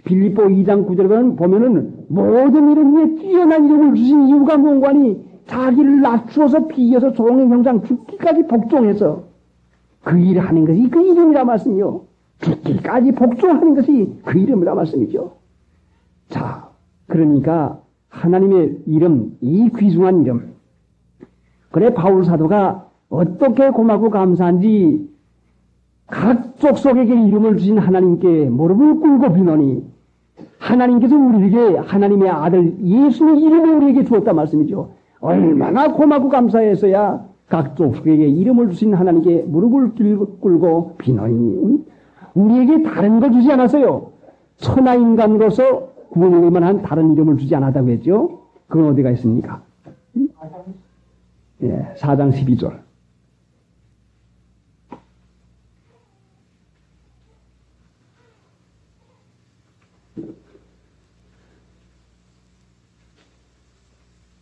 빌립보 2장 9절에 보면은 모든 이름 위에 뛰어난 이름을 주신 이유가 뭔가니 자기를 낮추어서 비어서 종의 형상 죽기까지 복종해서 그 일을 하는 것이 그 이름이라 말씀이요. 죽기까지 복종하는 것이 그 이름이라 말씀이죠. 자, 그러니까 하나님의 이름, 이 귀중한 이름. 그래 바울 사도가 어떻게 고맙고 감사한지 각 족속에게 이름을 주신 하나님께 무릎을 꿇고 비노니 하나님께서 우리에게 하나님의 아들 예수의 이름을 우리에게 주었단 말씀이죠. 얼마나 고맙고 감사해서야 각 족속에게 이름을 주신 하나님께 무릎을 꿇고 비노니 우리에게 다른 걸 주지 않았어요. 천하인간으로서 구원을 만한 다른 이름을 주지 않았다고 했죠. 그건 어디가 있습니까? 예, 4장 12절.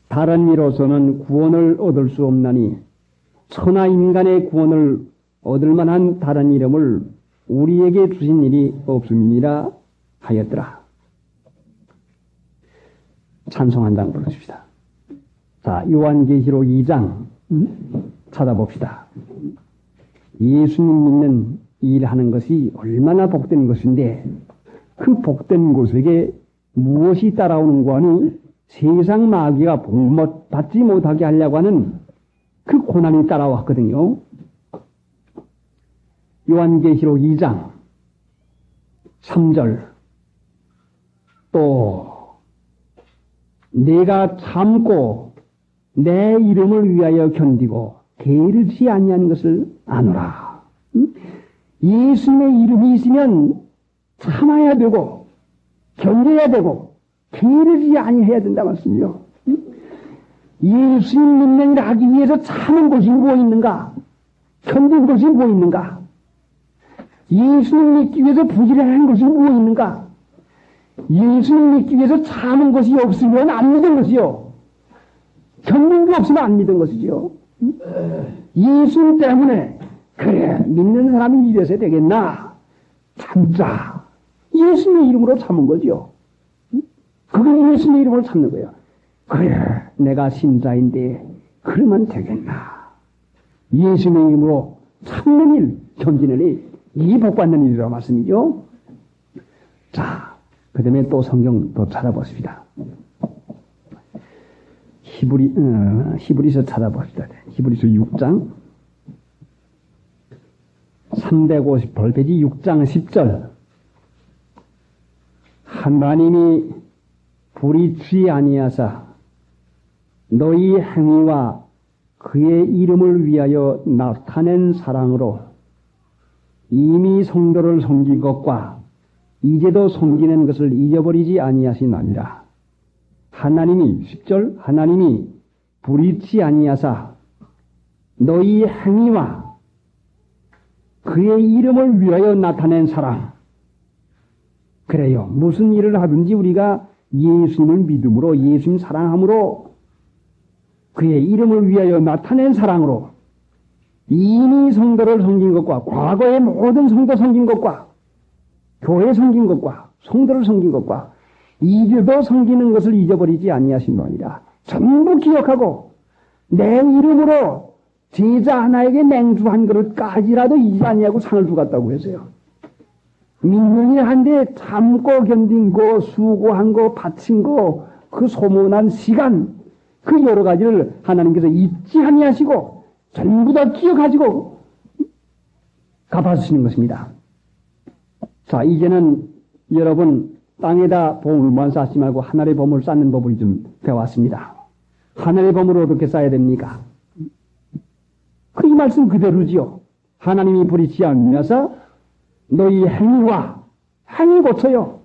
다른 이로서는 구원을 얻을 수 없나니 천하인간의 구원을 얻을 만한 다른 이름을 우리에게 주신 일이 없음이니라 하였더라. 찬송 한 장 부르십시다. 자, 요한계시록 2장 찾아봅시다. 예수님 믿는 일하는 것이 얼마나 복된 것인데 그 복된 곳에게 무엇이 따라오는가 하니 세상 마귀가 받지 못하게 하려고 하는 그 고난이 따라왔거든요. 요한계시록 2장 3절. 또 내가 참고 내 이름을 위하여 견디고 게으르지 아니한 것을 아노라. 예수님의 이름이 있으면 참아야 되고 견뎌야 되고 게으르지 아니해야 된다 말씀이요. 예수님 믿는 일을 하기 위해서 참은 것이 뭐 있는가? 견딘 것이 뭐 있는가? 예수님 믿기 위해서 부지런한 것이 뭐 있는가? 예수님 믿기 위해서 참은 것이 없으면 안 믿은 것이요. 견딘 게 없으면 안 믿은 것이죠. 예수님 때문에 그래 믿는 사람이 이래서 되겠나? 참자. 예수님의 이름으로 참은 거죠. 그건 예수님의 이름으로 참는 거예요. 그래 내가 신자인데 그러면 되겠나? 예수님의 이름으로 참는 일, 견디는 일, 이 복받는 일이라고 말씀이죠. 자, 그 다음에 또 성경 또 찾아보십시다. 히브리서 찾아봅시다. 히브리서 6장 358페이지 6장 10절. 하나님이 불의치 아니하사 너희 행위와 그의 이름을 위하여 나타낸 사랑으로 이미 성도를 섬긴 것과 이제도 섬기는 것을 잊어버리지 아니하시나니라. 하나님이 10절 하나님이 불의치 아니하사 너희 행위와 그의 이름을 위하여 나타낸 사랑. 그래요. 무슨 일을 하든지 우리가 예수님을 믿음으로 예수님 사랑함으로 그의 이름을 위하여 나타낸 사랑으로 이미 성도를 섬긴 것과 과거의 모든 성도 섬긴 것과 교회 섬긴 것과 성도를 섬긴 것과 이제도 섬기는 것을 잊어버리지 아니하시노니라. 전부 기억하고 내 이름으로 제자 하나에게 냉주 한 그릇까지라도 잊지 아니하고 상을 주겠다고 했어요. 민중이 한데 참고 견딘 거, 수고한 거, 바친 거, 그 소문난 시간, 그 여러 가지를 하나님께서 잊지 아니하시고 전부 다 기억하시고 갚아주시는 것입니다. 자, 이제는 여러분 땅에다 보물만 쌓지 말고 하늘의 보물 쌓는 법을 좀 배웠습니다. 하늘의 보물을 어떻게 쌓아야 됩니까? 그 이 말씀 그대로지요. 하나님이 불의치 않으면서 너희 행위와 행위 고쳐요.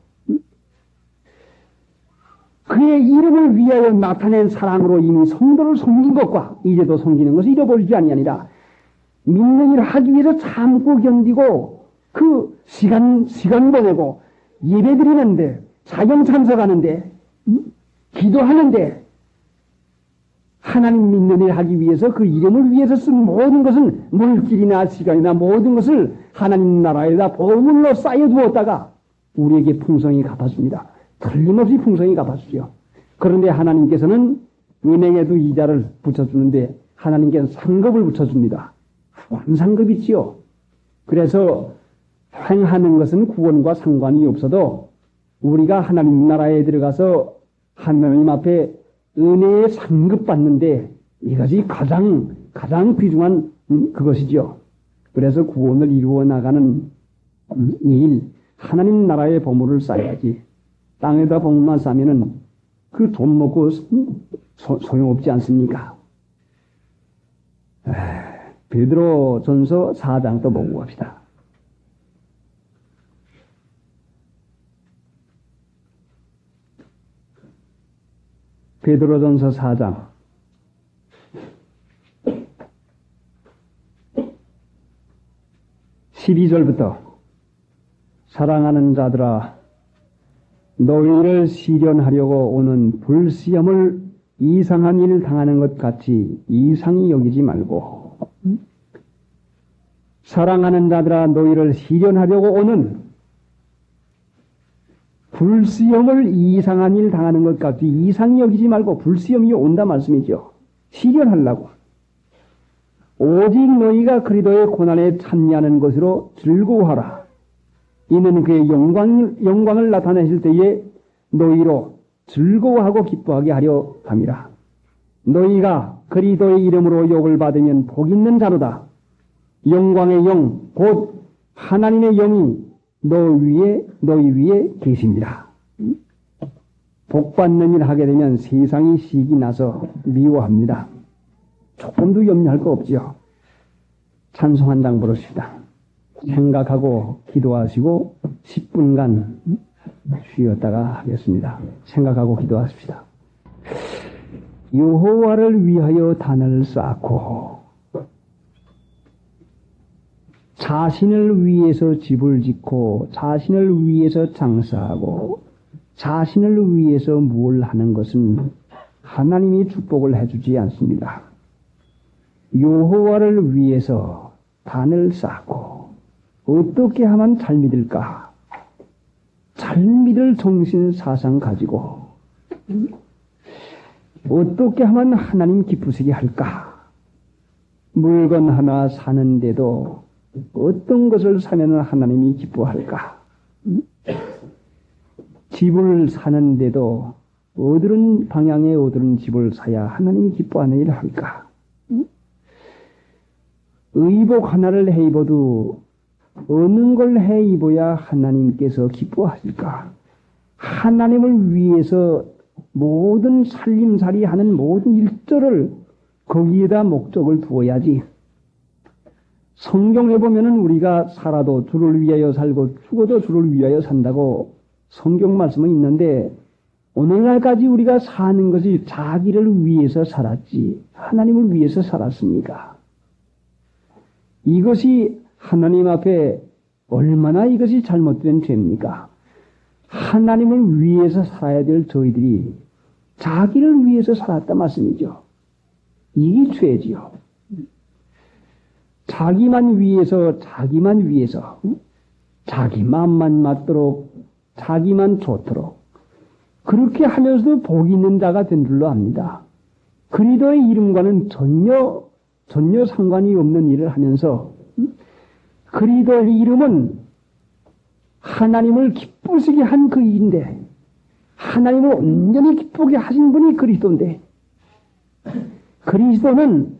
그의 이름을 위하여 나타낸 사랑으로 이미 성도를 섬긴 것과 이제도 섬기는 것을 잃어버리지 아니하니라. 믿는 일을 하기 위해서 참고 견디고 그 시간 보내고 예배 드리는데 사경 참석하는데 기도하는데 하나님 믿는 일을 하기 위해서 그 이름을 위해서 쓴 모든 것은 물질이나 시간이나 모든 것을 하나님 나라에다 보물로 쌓여두었다가 우리에게 풍성히 갚아줍니다. 틀림없이 풍성히 갚아주죠. 그런데 하나님께서는 은행에도 이자를 붙여주는데 하나님께서는 상급을 붙여줍니다. 후한상급이지요. 그래서 행하는 것은 구원과 상관이 없어도 우리가 하나님 나라에 들어가서 하나님 앞에 은혜의 상급 받는데 이것이 가장 귀중한 그것이지요. 그래서 구원을 이루어 나가는 일, 하나님 나라의 보물을 쌓아야지. 땅에다 보물만 쌓으면은 그 돈 먹고 소용없지 않습니까? 베드로 전서 4장 또 보고 갑시다. 베드로전서 4장 12절부터 사랑하는 자들아 너희를 시련하려고 오는 불시험을 이상한 일 당하는 것 같이 이상히 여기지 말고 사랑하는 자들아 너희를 시련하려고 오는 불시험을 이상한 일 당하는 것 같이 이상히 여기지 말고 불시험이 온다 말씀이죠. 시련하려고. 오직 너희가 그리스도의 고난에 참여하는 것으로 즐거워하라. 이는 그의 영광을 나타내실 때에 너희로 즐거워하고 기뻐하게 하려 함이라. 너희가 그리스도의 이름으로 욕을 받으면 복 있는 자로다. 영광의 영, 곧 하나님의 영이 너희 위에 계십니다. 복받는 일 하게 되면 세상이 시기 나서 미워합니다. 조금도 염려할 거 없지요. 찬송 한 장 부르십시다. 생각하고 기도하시고 10분간 쉬었다가 하겠습니다. 생각하고 기도하십시다. 여호와를 위하여 단을 쌓고 자신을 위해서 집을 짓고 자신을 위해서 장사하고 자신을 위해서 뭘 하는 것은 하나님이 축복을 해주지 않습니다. 여호와를 위해서 단을 쌓고 어떻게 하면 잘 믿을까? 잘 믿을 정신 사상 가지고 어떻게 하면 하나님 기쁘시게 할까? 물건 하나 사는데도 어떤 것을 사면 하나님이 기뻐할까? 집을 사는데도 어디른 방향에 어디른 집을 사야 하나님이 기뻐하는 일을 할까? 의복 하나를 해 입어도 어느 걸 해 입어야 하나님께서 기뻐하실까? 하나님을 위해서 모든 살림살이 하는 모든 일절을 거기에다 목적을 두어야지. 성경에 보면은 우리가 살아도 주를 위하여 살고 죽어도 주를 위하여 산다고 성경 말씀은 있는데 오늘날까지 우리가 사는 것이 자기를 위해서 살았지 하나님을 위해서 살았습니까? 이것이 하나님 앞에 얼마나 이것이 잘못된 죄입니까? 하나님을 위해서 살아야 될 저희들이 자기를 위해서 살았단 말씀이죠. 이게 죄지요. 자기만 위해서 자기 마음만 맞도록 자기만 좋도록 그렇게 하면서도 복이 있는 자가 된 줄로 압니다. 그리스도의 이름과는 전혀 상관이 없는 일을 하면서 그리스도의 이름은 하나님을 기쁘시게 한 그 일인데 하나님을 온전히 기쁘게 하신 분이 그리스도인데 그리스도는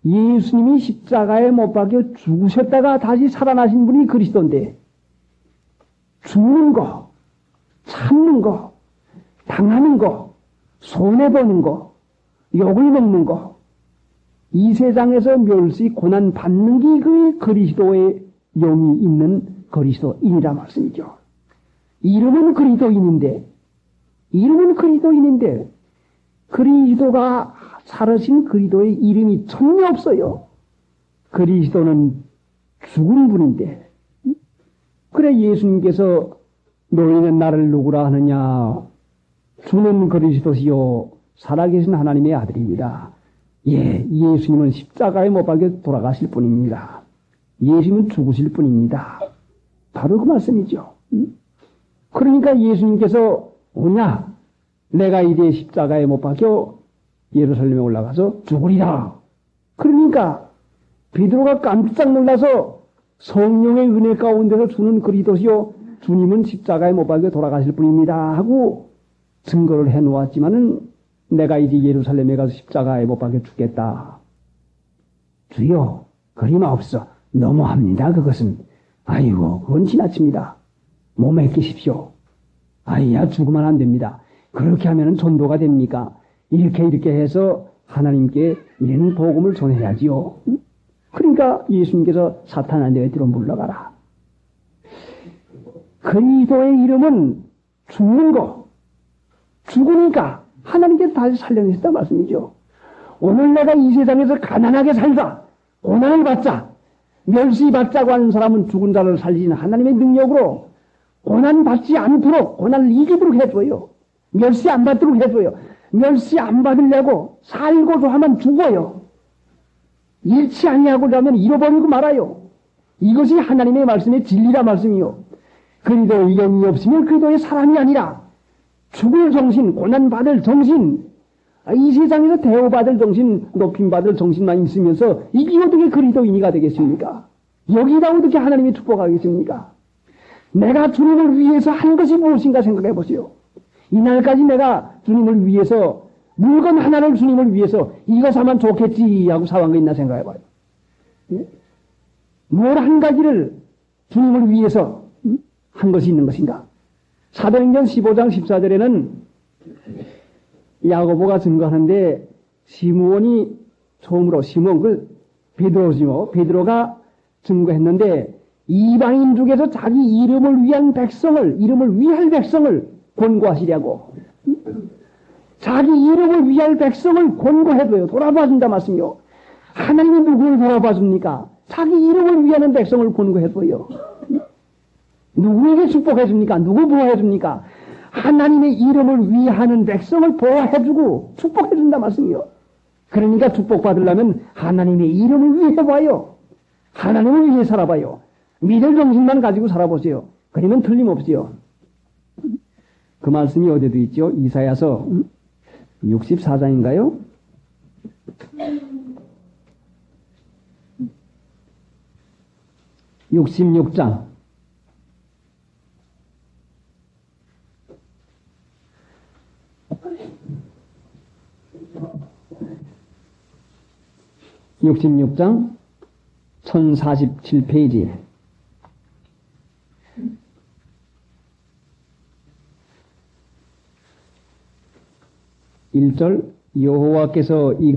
예수님이 십자가에 못 박혀 죽으셨다가 다시 살아나신 분이 그리스도인데 죽는 거, 참는 거, 당하는 거, 손해보는 거, 욕을 먹는 거, 이 세상에서 멸시 고난 받는 게 그 그리스도의 영이 있는 그리스도인이라 말씀이죠. 이름은 그리스도인인데 그리스도가 살으신 그리스도의 이름이 전혀 없어요. 그리스도는 죽은 분인데 그래 예수님께서 너희는 나를 누구라 하느냐 주는 그리스도시요 살아계신 하나님의 아들입니다. 예수님은 십자가에 못 박혀 돌아가실 분입니다. 예수님은 죽으실 분입니다. 바로 그 말씀이죠. 그러니까 예수님께서 오냐 내가 이제 십자가에 못 박혀 예루살렘에 올라가서 죽으리라. 그러니까 베드로가 깜짝 놀라서 성령의 은혜 가운데서 주는 그리스도시요 주님은 십자가에 못 박혀 돌아가실 분입니다 하고 증거를 해놓았지만은 내가 이제 예루살렘에 가서 십자가에 못 박혀 죽겠다. 주여 그리마옵소서. 너무합니다. 그것은 아이고 그건 지나칩니다. 몸에 끼십시오. 아이야 죽으면 안 됩니다. 그렇게 하면은 전도가 됩니까? 이렇게 해서 하나님께 이런 복음을 전해야지요. 그러니까 예수님께서 사탄아 너희 뒤로 물러가라. 그리스도의 이름은 죽는 거. 죽으니까 하나님께서 다시 살려내셨다 말씀이죠. 오늘 내가 이 세상에서 가난하게 살자. 고난을 받자. 멸시받자고 하는 사람은 죽은 자를 살리는 하나님의 능력으로 고난 받지 않도록 고난을 이기도록 해줘요. 멸시 안 받도록 해줘요. 멸시 안 받으려고 살고자 하면 죽어요. 잃지 아니하고자 하면 잃어버리고 말아요. 이것이 하나님의 말씀의 진리라 말씀이요. 그리스도의 영이 없으면 그리스도의 사람이 아니라 죽을 정신, 고난받을 정신, 이 세상에서 대우받을 정신, 높임받을 정신만 있으면서 이게 어떻게 그리스도인이가 되겠습니까? 여기다 어떻게 하나님이 축복하겠습니까? 내가 주님을 위해서 한 것이 무엇인가 생각해 보세요. 이날까지 내가 주님을 위해서 물건 하나를 주님을 위해서 이거 사면 좋겠지 하고 사온 거 있나 생각해 봐요. 예? 뭘 한 가지를 주님을 위해서 한 것이 있는 것인가? 사도행전 15장 14절에는 야고보가 증거하는데 시므온이 처음으로 베드로가 증거했는데 이방인 중에서 자기 이름을 위할 백성을 권고하시려고 자기 이름을 위할 백성을 권고해줘요. 돌아봐준다 말씀이요. 하나님이 누구를 돌아봐줍니까? 자기 이름을 위하는 백성을 권고해줘요. 누구에게 축복해줍니까? 누구 보호해줍니까? 하나님의 이름을 위하는 백성을 보호해주고 축복해준다 말씀이요. 그러니까 축복받으려면 하나님의 이름을 위해 봐요. 하나님을 위해 살아봐요. 믿을 정신만 가지고 살아보세요. 그러면 틀림없지요. 그 말씀이 어디도 있죠? 이사야서 64장인가요? 66장. (66장) 1047페이지 1절 여호와께서 이